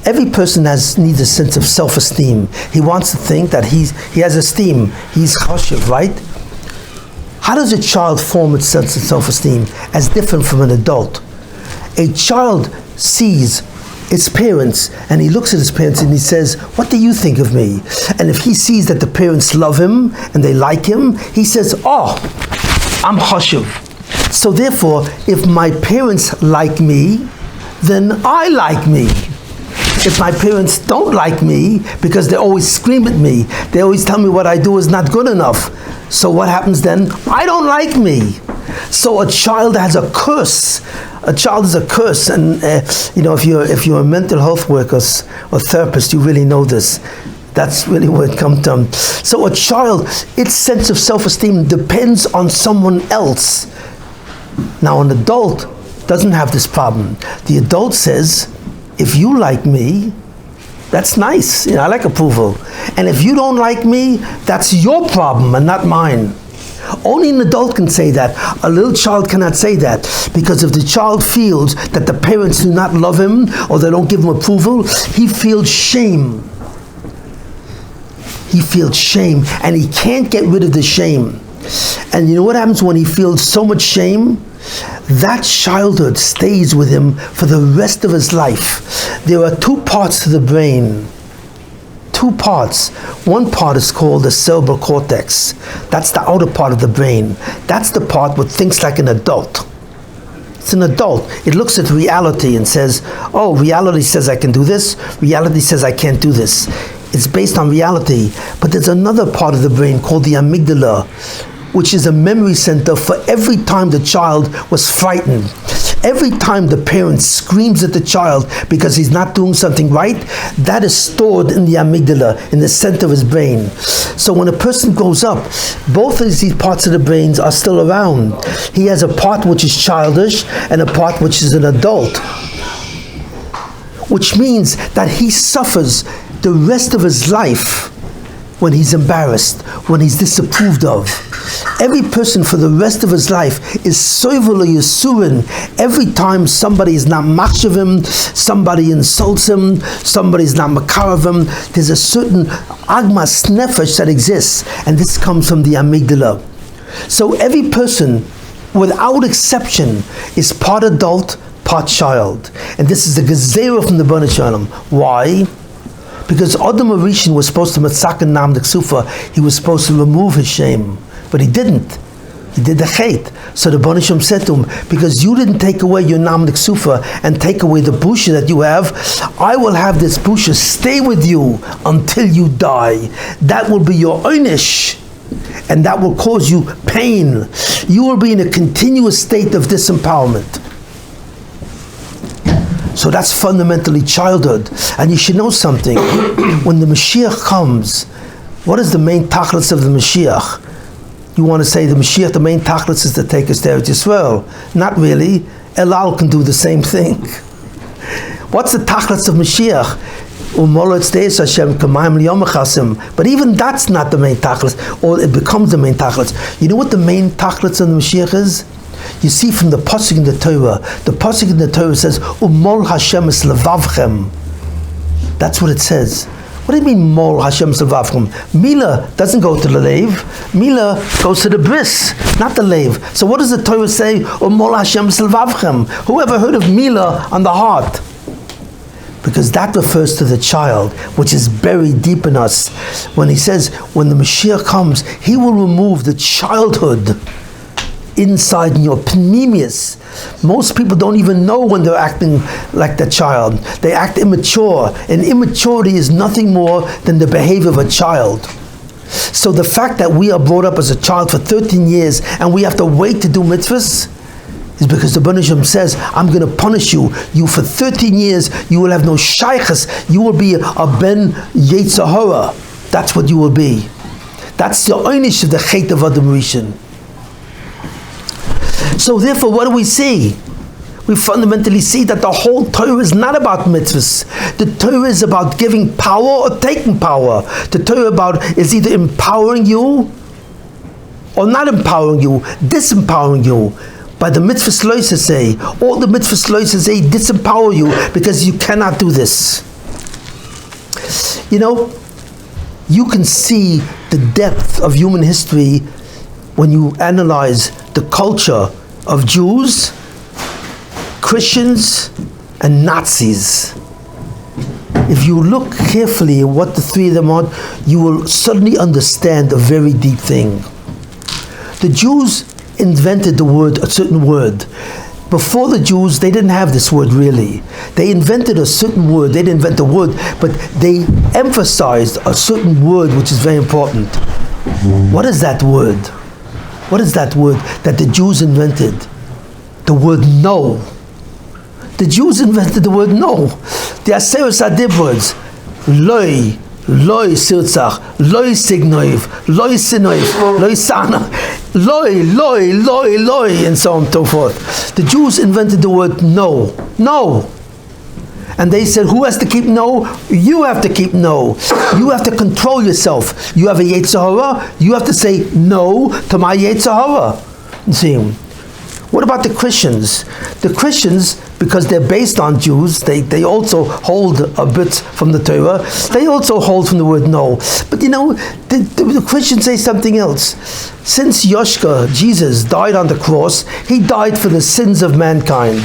Every person needs a sense of self-esteem. He wants to think that he has esteem. He's chashiv, right? How does a child form its sense of self-esteem as different from an adult? A child sees its parents, and he looks at his parents and he says, what do you think of me? And if he sees that the parents love him and they like him, he says, oh, I'm chashiv. So therefore, if my parents like me, then I like me. If my parents don't like me, because they always scream at me, they always tell me what I do is not good enough, so what happens then? I don't like me. So a child has a curse. A child is a curse, and if you're a mental health worker or therapist, you really know this. That's really where it comes from. So a child, its sense of self-esteem depends on someone else. Now an adult doesn't have this problem. The adult says, if you like me, that's nice. I like approval. And if you don't like me, that's your problem and not mine. Only an adult can say that. A little child cannot say that, because if the child feels that the parents do not love him or they don't give him approval, he feels shame. He feels shame, and he can't get rid of the shame. And you know what happens when he feels so much shame? That childhood stays with him for the rest of his life. There are two parts to the brain. Two parts. One part is called the cerebral cortex. That's the outer part of the brain. That's the part that thinks like an adult. It's an adult. It looks at reality and says, oh, reality says I can do this. Reality says I can't do this. It's based on reality. But there's another part of the brain called the amygdala, which is a memory center for every time the child was frightened. Every time the parent screams at the child because he's not doing something right, that is stored in the amygdala, in the center of his brain. So when a person grows up, both of these parts of the brains are still around. He has a part which is childish and a part which is an adult, which means that he suffers the rest of his life when he's embarrassed, when he's disapproved of. Every person for the rest of his life is soivel yisurin. Every time somebody is not machshav him, somebody insults him, somebody is not makarav him, there's a certain agmas nefesh that exists, and this comes from the amygdala. So every person, without exception, is part adult, part child. And this is the gezerah from the Bnei Shalom. Why? Because Adam Arishan was supposed to matzaken nam the ksufa, he was supposed to remove his shame, but he didn't. He did the chait. So the Bnei Shalom said to him, because you didn't take away your nam the ksufa and take away the busha that you have, I will have this busha stay with you until you die. That will be your einish, and that will cause you pain. You will be in a continuous state of disempowerment. So that's fundamentally childhood. And you should know something. When the Mashiach comes, what is the main tachlis of the Mashiach? You want to say the Mashiach, the main tachlis is to take us to Eretz Yisrael. Not really. Elal can do the same thing. What's the tachlis of Mashiach? But even that's not the main tachlis, or it becomes the main tachlis. You know what the main tachlis of the Mashiach is? You see from the pasuk in the Torah. The pasuk in the Torah says, "Umol Hashem es levavchem." That's what it says. What do you mean, "Mol Hashem es levavchem"? Mila doesn't go to the leiv. Mila goes to the bris, not the leiv. So what does the Torah say? "Umol Hashem es levavchem." Who ever heard of Mila on the heart? Because that refers to the child, which is buried deep in us. When he says, when the Mashiach comes, he will remove the childhood inside in your pneumius. Most people don't even know when they're acting like the child. They act immature, and immaturity is nothing more than the behavior of a child. So the fact that we are brought up as a child for 13 years and we have to wait to do mitzvahs is because the Bnei Shalom says, I'm going to punish you. You for 13 years, you will have no shaykhs. You will be a ben Yetzer. That's what you will be. That's the einish of the chait of Adam Rishon. So therefore, what do we see? We fundamentally see that the whole Torah is not about mitzvahs. The Torah is about giving power or taking power. The Torah is either empowering you or not empowering you, disempowering you. By the mitzvahs loisa say, all the mitzvahs loisa say disempower you because you cannot do this. You know, you can see the depth of human history when you analyze the culture of Jews, Christians, and Nazis. If you look carefully at what the three of them are, you will suddenly understand a very deep thing. The Jews invented the word, a certain word. Before the Jews, they didn't have this word really. They invented a certain word. They didn't invent the word, but they emphasized a certain word which is very important. What is that word? What is that word that the Jews invented? The word no. The Jews invented the word no. The Aseres Adib words, loy, loy sirtzach, loy signoiv, loy sinoiv, loy sana, loy, loy, loy, loy, and so on and so forth. The Jews invented the word no, no. And they said, who has to keep no? You have to keep no. You have to control yourself. You have a Yetzer, you have to say no to my Yetzer. See, what about the Christians? The Christians, because they're based on Jews, they also hold a bit from the Torah. They also hold from the word no. But you know, the Christians say something else. Since Yoshka, Jesus, died on the cross, he died for the sins of mankind.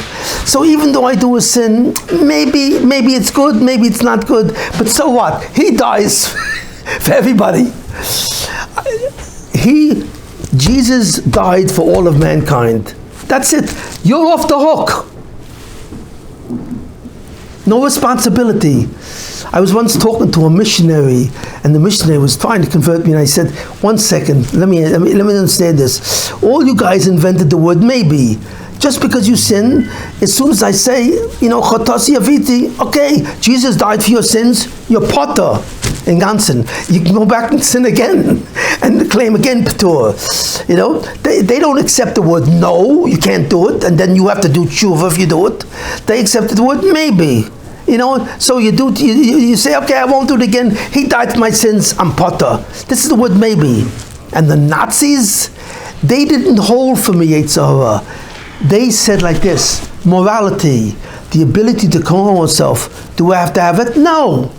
So even though I do a sin, maybe it's good, maybe it's not good, but so what? He dies for everybody. Jesus died for all of mankind. That's it. You're off the hook. No responsibility. I was once talking to a missionary, and the missionary was trying to convert me, and I said, one second, let me understand this. All you guys invented the word maybe. Just because you sin, as soon as I say, chotasi aviti, okay, Jesus died for your sins, you're potter in Gansen. You can go back and sin again and claim again patur. They don't accept the word no, you can't do it, and then you have to do tshuva if you do it. They accept the word maybe. So you say, okay, I won't do it again. He died for my sins, I'm potter. This is the word maybe. And the Nazis, they didn't hold for me, Yetzer. They said like this: morality, the ability to control oneself. Do I have to have it? No.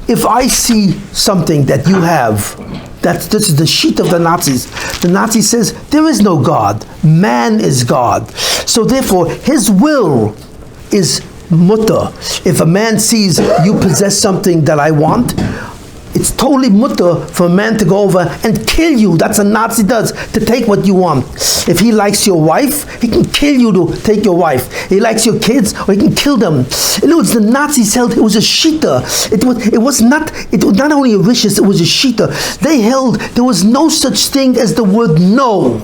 If I see something that you have, this is the sheet of the Nazis. The Nazi says there is no God. Man is God. So therefore, his will is mutter. If a man sees you possess something that I want, it's totally mutter for a man to go over and kill you. That's what a Nazi does, to take what you want. If he likes your wife, he can kill you to take your wife. He likes your kids, or he can kill them. In other words, the Nazis held it was a shita. It was not only a rishis, it was a shita. They held there was no such thing as the word no.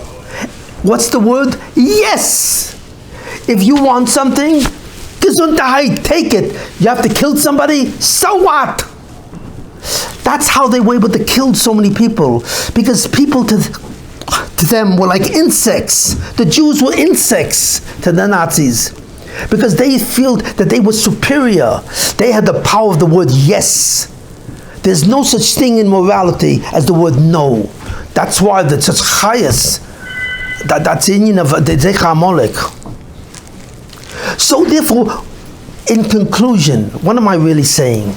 What's the word? Yes. If you want something, gesundheit, take it. You have to kill somebody, so what? That's how they were able to kill so many people, because people to them were like insects. The Jews were insects to the Nazis, because they felt that they were superior. They had the power of the word yes. There's no such thing in morality as the word no. That's why that's such chayas. That's in of the Zecha Molek. So therefore, in conclusion, what am I really saying?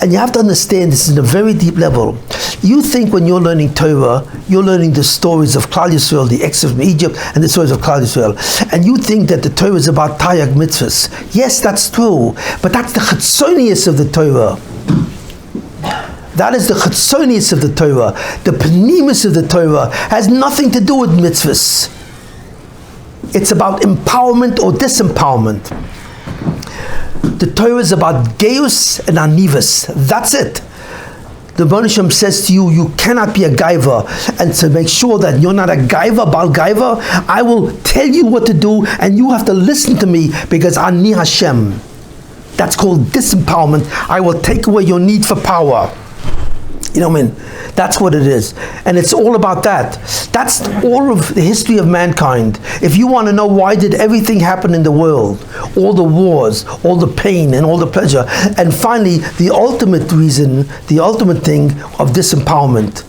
And you have to understand this is a very deep level. You think when you're learning Torah, you're learning the stories of Klal Yisrael, the exodus from Egypt, and the stories of Klal Yisrael. And you think that the Torah is about Tayag Mitzvahs. Yes, that's true. But that's the Chatzonius of the Torah. That is the Chatzonius of the Torah. The Pnimis of the Torah has nothing to do with Mitzvahs. It's about empowerment or disempowerment. The Torah is about Geus and Anivas. That's it. The Rebbeinu Shem says to you, you cannot be a gaiva. And to make sure that you're not a gaiva, bal gaiva, I will tell you what to do, and you have to listen to me, because Ani Hashem. That's called disempowerment. I will take away your need for power. You know what I mean? That's what it is. And it's all about that. That's all of the history of mankind. If you want to know why did everything happen in the world, all the wars, all the pain and all the pleasure, and finally the ultimate reason, the ultimate thing of disempowerment,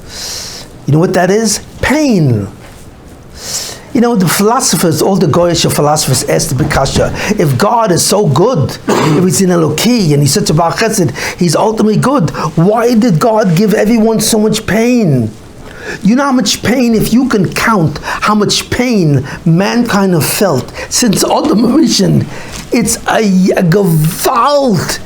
you know what that is? Pain. The philosophers, all the Goyish philosophers asked the Bikasha, if God is so good, if he's in Eloki and he's such a Baal Chesed, he's ultimately good, why did God give everyone so much pain? You know how much pain, if you can count how much pain mankind have felt since Adam Rishon, it's a gewalt.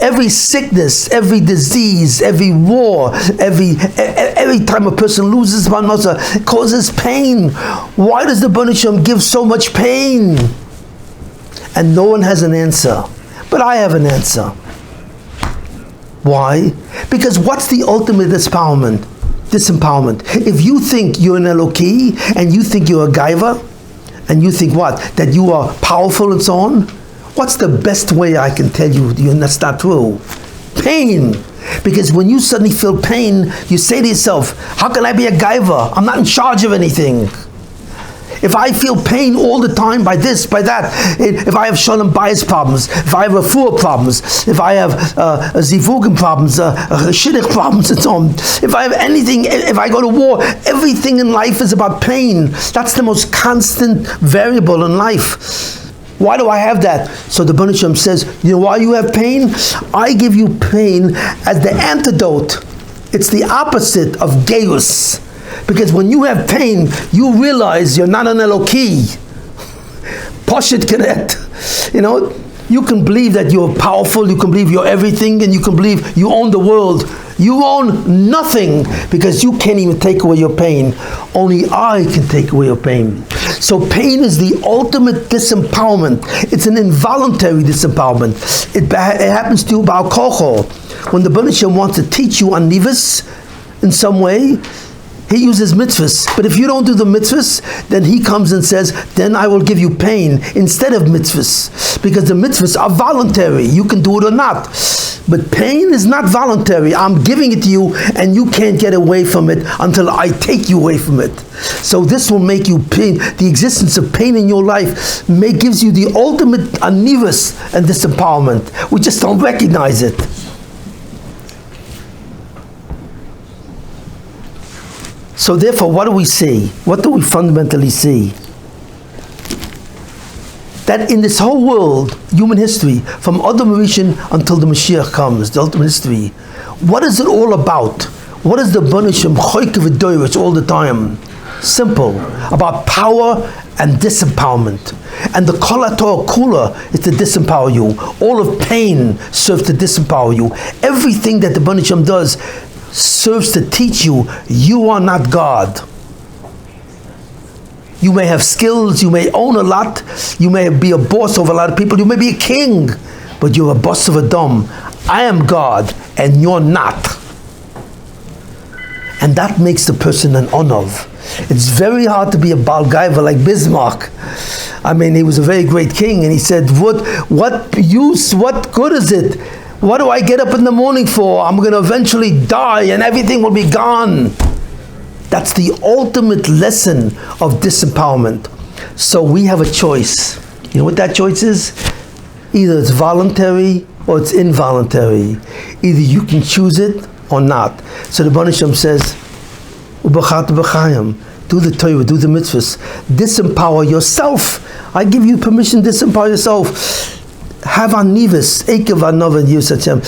Every sickness, every disease, every war, every time a person loses Manosa, causes pain. Why does the Rebbeinu Shem give so much pain? And no one has an answer. But I have an answer. Why? Because what's the ultimate disempowerment? If you think you're an Eloki, and you think you're a Gaiva, and you think what? That you are powerful and so on, what's the best way I can tell you that's not true? Pain. Because when you suddenly feel pain, you say to yourself, how can I be a gaiva? I'm not in charge of anything. If I feel pain all the time by this, by that, if I have shalom bias problems, if I have refuah problems, if I have zivugim problems, shidduch problems and so on, if I have anything, if I go to war, everything in life is about pain. That's the most constant variable in life. Why do I have that? So the Rebbeinu Shem says, you know why you have pain? I give you pain as the antidote. It's the opposite of geus. Because when you have pain, you realize you're not an Eloki. Poshit Keret. You can believe that you're powerful, you can believe you're everything, and you can believe you own the world. You own nothing because you can't even take away your pain. Only I can take away your pain. So pain is the ultimate disempowerment. It's an involuntary disempowerment. It happens to you Baal Kocho. When the Baruch Shem wants to teach you anivus in some way, he uses mitzvahs. But if you don't do the mitzvahs, then he comes and says, then I will give you pain instead of mitzvahs. Because the mitzvahs are voluntary. You can do it or not. But pain is not voluntary. I'm giving it to you and you can't get away from it until I take you away from it. So this will make you pain. The existence of pain in your life gives you the ultimate anivus and disempowerment. We just don't recognize it. So therefore, what do we see? What do we fundamentally see? That in this whole world, human history, from Adam Rishon until the Mashiach comes, the ultimate history, what is it all about? What is the Banishim Choyke V'Doyrich all the time? Simple, about power and disempowerment. And the Kol HaTorah Kula is to disempower you. All of pain serves to disempower you. Everything that the Banishim does serves to teach you, you are not God. You may have skills, you may own a lot, you may be a boss over a lot of people, you may be a king, but you're a boss of a dom. I am God, and you're not. And that makes the person an onov. It's very hard to be a Baal Gaiva like Bismarck. I mean, he was a very great king, and he said, what use, what good is it? What do I get up in the morning for? I'm going to eventually die and everything will be gone. That's the ultimate lesson of disempowerment. So we have a choice. You know what that choice is? Either it's voluntary or it's involuntary. Either you can choose it or not. So the Baruch Shem says, do the Torah, do the mitzvahs. Disempower yourself. I give you permission to disempower yourself. Have anivus, ekev anov Yus Hashem.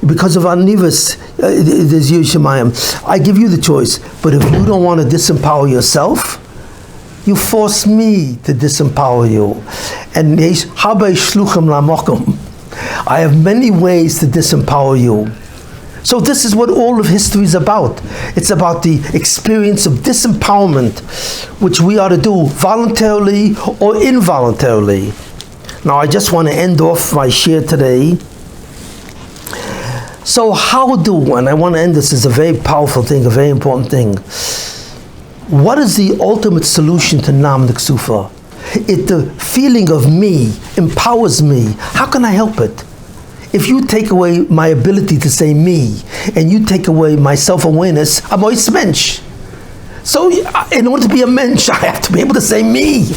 Because of anivus, there's Yus Shemayim. I give you the choice. But if you don't want to disempower yourself, you force me to disempower you. And I have many ways to disempower you. So this is what all of history is about. It's about the experience of disempowerment, which we are to do voluntarily or involuntarily. Now I just want to end off my share today. So and I want to end this as a very powerful thing, a very important thing. What is the ultimate solution to Nam Niksufa? The feeling of me empowers me. How can I help it? If you take away my ability to say me, and you take away my self-awareness, I'm always mensch. So in order to be a mensch, I have to be able to say me.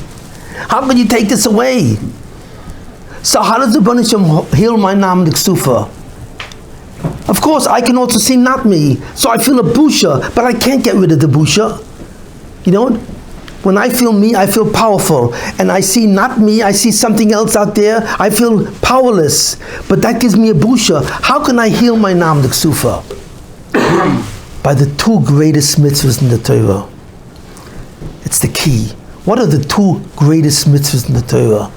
How can you take this away? So how does the Baruch Shem heal my Nam Niksufa? Of course, I can also see not me. So I feel a busha, but I can't get rid of the busha. You know, when I feel me, I feel powerful. And I see not me, I see something else out there, I feel powerless. But that gives me a busha. How can I heal my Nam Niksufa? By the two greatest mitzvahs in the Torah. It's the key. What are the two greatest mitzvahs in the Torah?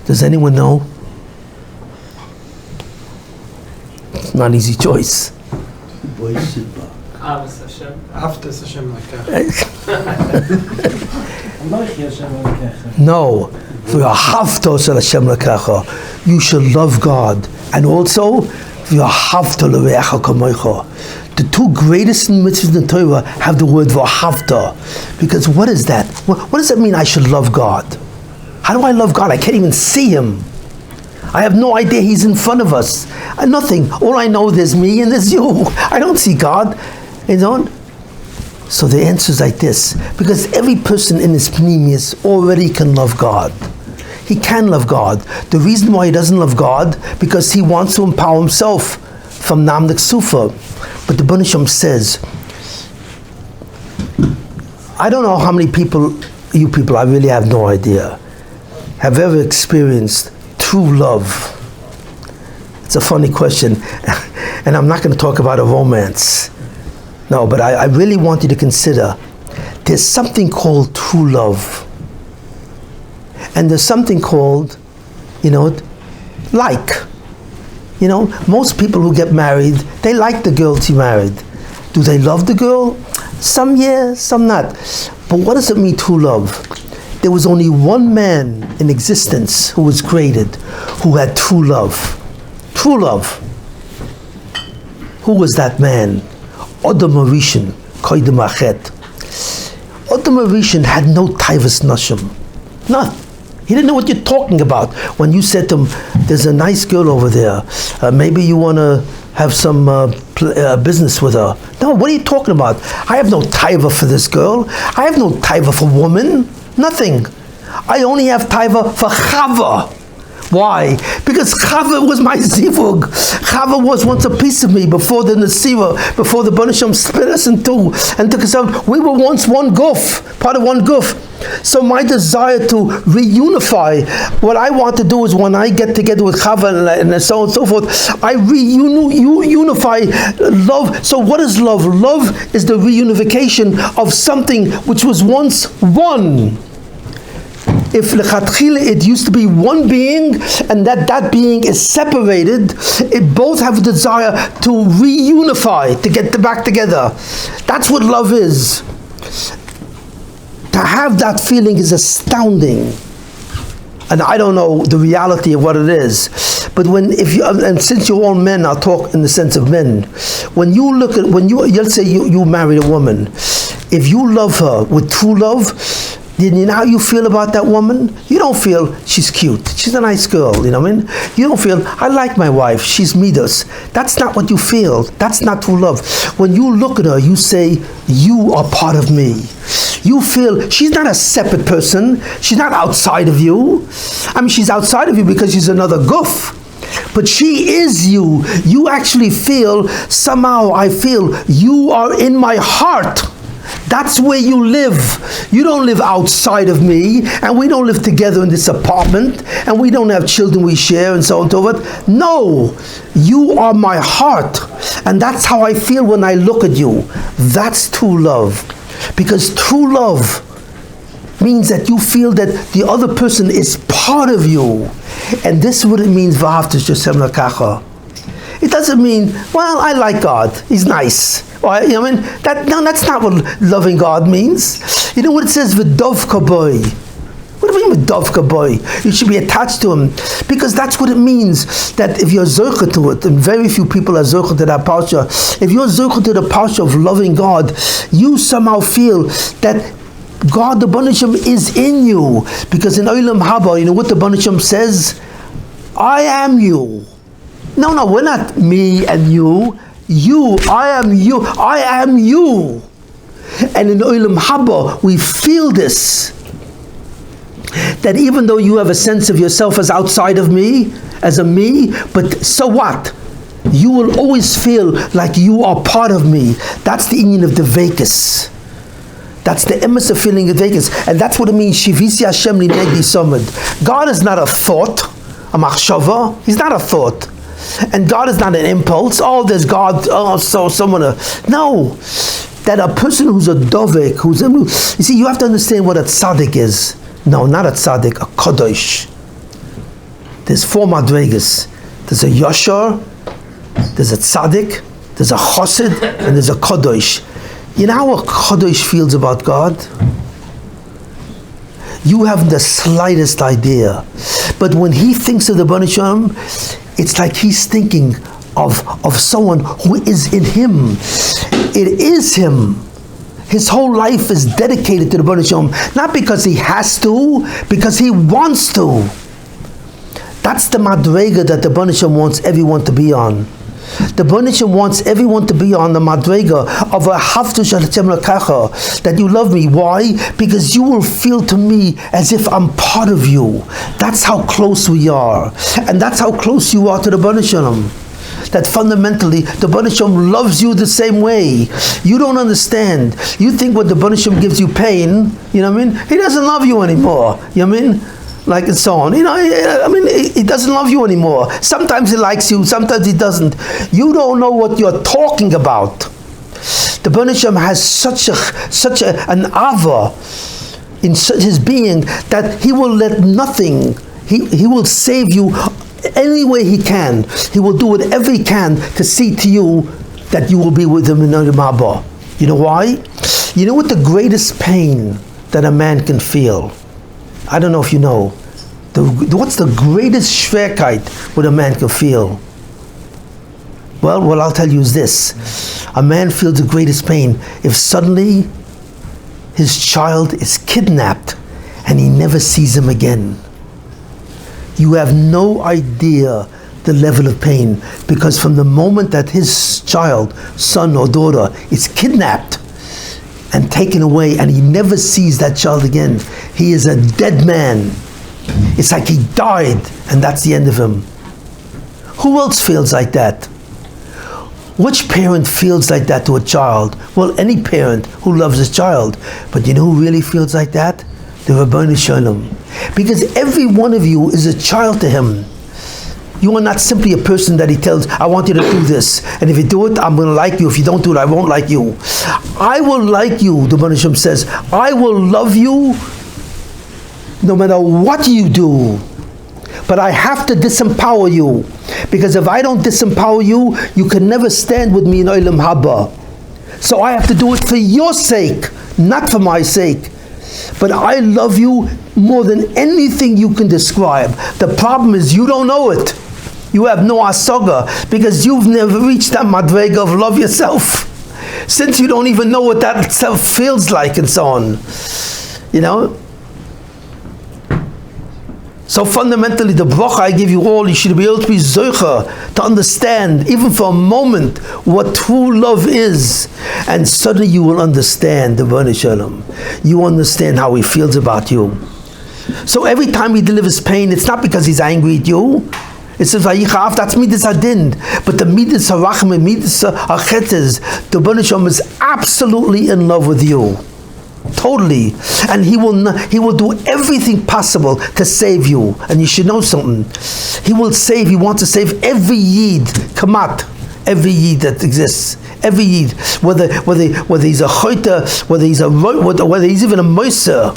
Does anyone know? It's not an easy choice. No. You should love God. And also, the two greatest mitzvahs in the Torah have the word v'ahavta. Because what is that? What does that mean, I should love God? How do I love God? I can't even see Him. I have no idea He's in front of us. Nothing. All I know, there's me and there's you. I don't see God. You know? So the answer is like this. Because every person in his pneumius already can love God. He can love God. The reason why he doesn't love God, because he wants to empower himself from Nam Niksufa. But the Baruch Shem says, I don't know how many people, you people, I really have no idea, have ever experienced true love. It's a funny question, and I'm not going to talk about a romance. No, but I really want you to consider, there's something called true love. And there's something called, like. You know, most people who get married, they like the girl she married. Do they love the girl? Some yeah, some not. But what does it mean, true love? There was only one man in existence who was created, who had true love. True love. Who was that man? Adam Rishon, Koydem Achet. Adam Rishon had no taivas nashim. None. He didn't know what you're talking about when you said to him, there's a nice girl over there. Maybe you want to have some business with her. No, what are you talking about? I have no taiva for this girl. I have no taiva for woman. Nothing. I only have taiva for Chava. Why? Because Chava was my zivug. Chava was once a piece of me before the Nesiva, before the Banisham split us in two and took us out. We were once one guf, part of one guf. So my desire to reunify, what I want to do is when I get together with Chava and so on and so forth, I reunify love. So what is love? Love is the reunification of something which was once one. If lechatchila it used to be one being and that being is separated, it both have a desire to reunify, to get back together. That's what love is. To have that feeling is astounding. And I don't know the reality of what it is. But and since you're all men, I'll talk in the sense of men. When you look at, let's say you married a woman, if you love her with true love, then you know how you feel about that woman? You don't feel she's cute, she's a nice girl, you know what I mean? You don't feel, I like my wife, she's midas. That's not what you feel. That's not true love. When you look at her, you say, you are part of me. You feel, she's not a separate person, she's not outside of you. I mean, she's outside of you because she's another goof. But she is you. You actually feel, somehow I feel, you are in my heart. That's where you live. You don't live outside of me, and we don't live together in this apartment, and we don't have children we share, and so on and so forth. No, you are my heart, and that's how I feel when I look at you. That's true love, because true love means that you feel that the other person is part of you, and this is what it means. It doesn't mean, well, I like God, He's nice. Or, you know what I mean? That's not what loving God means. You know what it says, v'dov kaboy. What do you mean v'dov kaboy? You should be attached to Him. Because that's what it means, that if you're zocher to it, and very few people are zocher to that parsha, if you're zocher to the parsha of loving God, you somehow feel that God, the Banisham, is in you. Because in Olam Haba, you know what the Banisham says? I am you. No, we're not me and you. You, I am you, I am you. And in Olam Haba, we feel this. That even though you have a sense of yourself as outside of me, as a me, but so what? You will always feel like you are part of me. That's the union of the Vekas. That's the emes of feeling of Vekas. And that's what it means, Shivisi Hashem li negdi samad. God is not a thought, a machshava. He's not a thought. And God is not an impulse. Oh, there's God. Oh, so someone. No, that a person who's a dovek, you see, you have to understand what a tzaddik is. No, not a tzaddik, a kadosh. There's four madregas. There's a yashar, there's a tzaddik, there's a chassid, and there's a kadosh. You know how a kadosh feels about God? You have the slightest idea. But when he thinks of the Banisham, it's like he's thinking of someone who is in him. It is him. His whole life is dedicated to the Banisham, not because he has to, because he wants to. That's the madrega that the Banisham wants everyone to be on. The Banisham wants everyone to be on the madrega of a haftush al-chem-lakacha, that you love me. Why? Because you will feel to me as if I'm part of you. That's how close we are. And that's how close you are to the Banisham. That fundamentally, the Banisham loves you the same way. You don't understand. You think when the Banisham gives you pain, you know what I mean? He doesn't love you anymore. You know what I mean? Like and so on. You know, I mean, he doesn't love you anymore. Sometimes he likes you, sometimes he doesn't. You don't know what you're talking about. The Banisham has such an ava in his being that he will let nothing, he will save you any way he can. He will do whatever he can to see to you that you will be with him in Olam Haba. You know why? You know what the greatest pain that a man can feel? I don't know if you know. What's the greatest Schwerkeit what a man can feel? Well, what I'll tell you is this. A man feels the greatest pain if suddenly his child is kidnapped and he never sees him again. You have no idea the level of pain, because from the moment that his child, son or daughter, is kidnapped and taken away and he never sees that child again, he is a dead man. It's like he died and that's the end of him. Who else feels like that? Which parent feels like that to a child? Well, any parent who loves his child. But you know who really feels like that? The Rabbi Shalom. Because every one of you is a child to him. You are not simply a person that he tells, I want you to do this, and if you do it, I'm going to like you. If you don't do it, I won't like you. I will like you, the Rabbi Shalom says. I will love you no matter what you do. But I have to disempower you. Because if I don't disempower you, you can never stand with me in Olam Haba. So I have to do it for your sake, not for my sake. But I love you more than anything you can describe. The problem is you don't know it. You have no asaga, because you've never reached that madrega of love yourself. Since you don't even know what that self feels like and so on. You know? So fundamentally, the bracha I give you all, you should be able to be zoicha, to understand, even for a moment, what true love is. And suddenly you will understand the Voluntary Shalom. You understand how he feels about you. So every time he delivers pain, it's not because he's angry at you. It says, Vayichav, that's midas adin. But the midas harachim, midas hachetes, the Voluntary Shalom is absolutely in love with you. Totally. And he will do everything possible to save you. And you should know something. He wants to save every yid, kamat, every yid that exists. Every yid. Whether he's a choyta, whether he's even a moiser.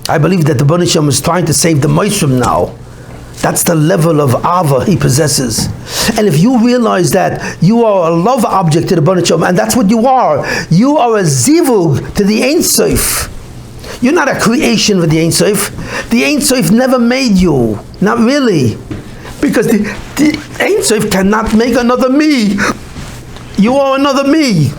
I believe that the Voluntary Shalom is trying to save the moisrim now. That's the level of ava he possesses. And if you realize that you are a love object to the Voluntary Shalom, and that's what you are a zivug to the Ain Sof. You're not a creation of the Ain Sof. The Ain Sof never made you. Not really. Because the Ain Sof cannot make another me. You are another me.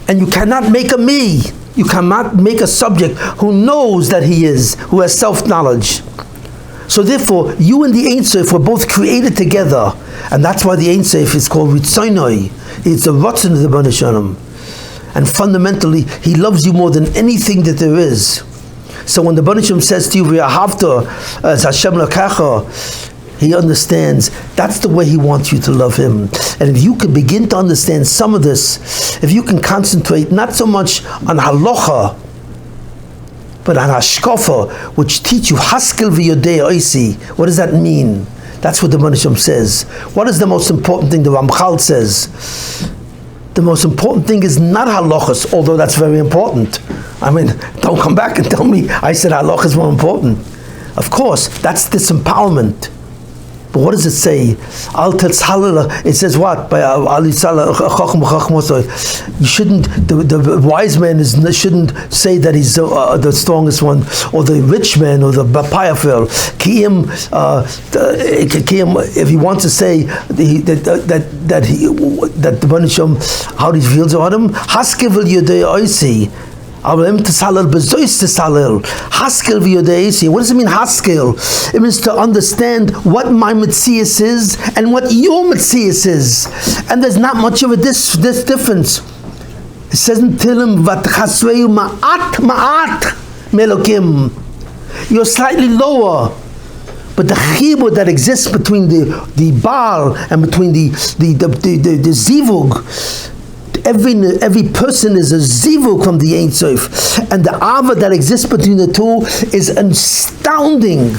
And you cannot make a me. You cannot make a subject who knows that he is, who has self-knowledge. So therefore, you and the Ain Sof were both created together, and that's why the Ain Sof is called Ritzonoi. It's the Ratzon of the Voluntary Shalom. And fundamentally, he loves you more than anything that there is. So when the Voluntary Shalom says to you, V'ahavta as Hashem L'kacha, he understands that's the way he wants you to love him. And if you can begin to understand some of this, if you can concentrate not so much on halacha, but on hashkafa, which teach you haskel v'yodei oisi. What does that mean? That's what the Voluntary Shalom says. What is the most important thing? The Ramchal says the most important thing is not halachas, although that's very important. I mean, don't come back and tell me I said halacha is more important. Of course, that's disempowerment. But what does it say? It says what? You shouldn't. The wise man shouldn't say that he's the strongest one, or the rich man, or the payafel. If he wants to say that the Voluntary Shalom, how he feels about him, haskevel yodei oisi. What does it mean, haskel? It means to understand what my Mitzvahs is and what your Mitzvahs is. And there's not much of this difference. It says in Tehillim, V'tchasveu ma'at melokim. You're slightly lower. But the chibur that exists between the Baal and between the Zivug, every person is a zivuk from the Ain Sof, and the ava that exists between the two is astounding.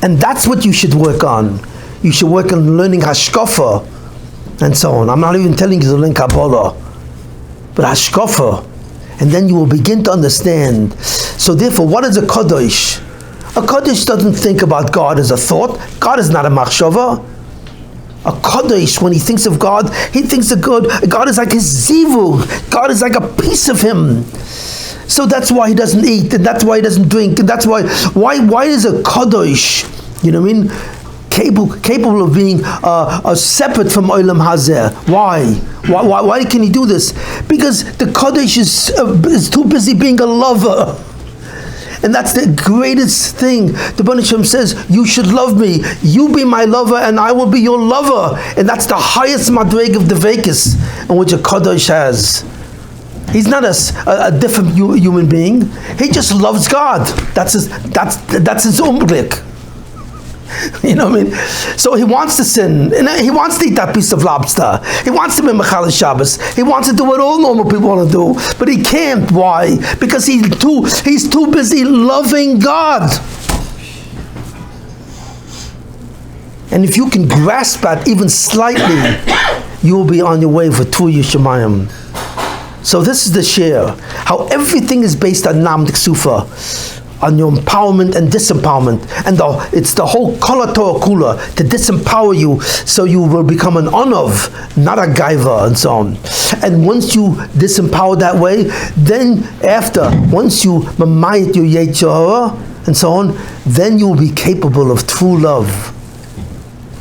And that's what you should work on. You should work on learning hashkafa and so on. I'm not even telling you to learn Kabbalah, but hashkafa, and then you will begin to understand. So therefore, what is a kadosh? A Kaddish doesn't think about God as a thought. God is not a machshava. A Kaddish, when he thinks of God, he thinks of God. God is like his zivug. God is like a piece of him. So that's why he doesn't eat, and that's why he doesn't drink, and that's why is a Kaddish, you know what I mean, capable of being separate from Olam Hazeh? Why can he do this? Because the Kaddish is too busy being a lover. And that's the greatest thing. The Baruch Shem says, you should love me. You be my lover and I will be your lover. And that's the highest madreg of the Vekas in which a Kaddish has. He's not a different human being. He just loves God. That's his umbrik. You know what I mean? So he wants to sin, and he wants to eat that piece of lobster. He wants to be Mechal Shabbos. He wants to do what all normal people want to do, but he can't. Why? Because he's too busy loving God. And if you can grasp that even slightly, you will be on your way for 2 Yeshamayim. So this is the share. How everything is based on Nam Diksufa, on your empowerment and disempowerment. And it's the whole Kol Torah Kula to disempower you so you will become an Onov, not a Gaiva, and so on. And once you disempower that way, then once you mamayit your Yetzer and so on, then you will be capable of true love.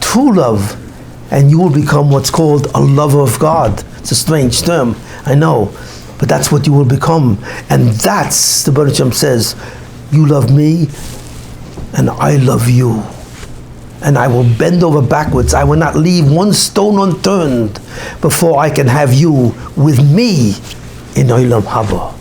True love. And you will become what's called a lover of God. It's a strange term, I know, but that's what you will become. And that's, the Baruch Shem says, you love me, and I love you. And I will bend over backwards. I will not leave one stone unturned before I can have you with me in Olam Haba.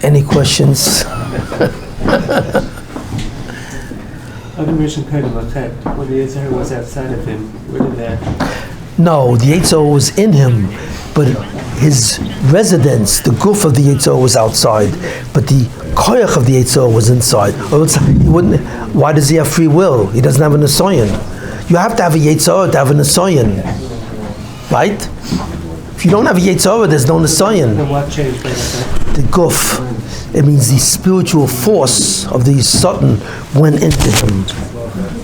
Any questions? Other mission kind of effect when the Yetzer was outside of him. Where did that? No, the Yetzer was in him, but his residence, the goof of the Yetzer was outside, but the koyach of the Yetzer was inside. Or else he wouldn't. Why does he have free will? He doesn't have an asoyan. You have to have a Yetzer to have an asoyan, right? If you don't have a Yetzer, there's no asoyan. And what changed by that? The guf. It means the spiritual force of the Satan went into him.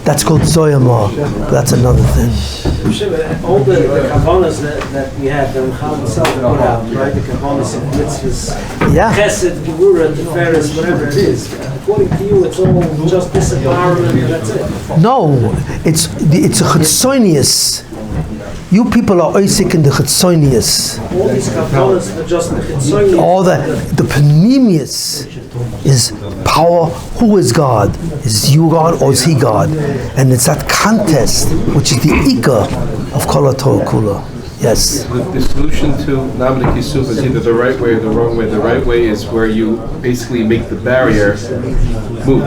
That's called Zoyama. That's another thing. All the kavanas that we have, the Rambhal himself put out, right? The kavanas of mitzvahs, Yeah. Kessin, Gevura, Tiferes, whatever it is. According to you, it's all just disempowerment and that's it. No, it's a chitzonius. You people are oisik in the chitzonius. All these kavanas are just the chitzonius. All the panemius is power. Who is God? Is you God or is he God? And it's that contest which is the Ika of Kol Torah Kula. Yes. The solution to Namdik Yisuf is either the right way or the wrong way. The right way is where you basically make the barrier moot,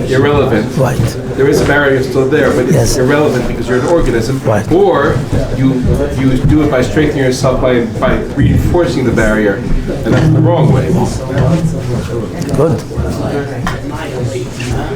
irrelevant. Right. There is a barrier still there, but it's Yes. irrelevant because you're an organism. Right. Or you do it by strengthening yourself by reinforcing the barrier, and that's the wrong way. Good.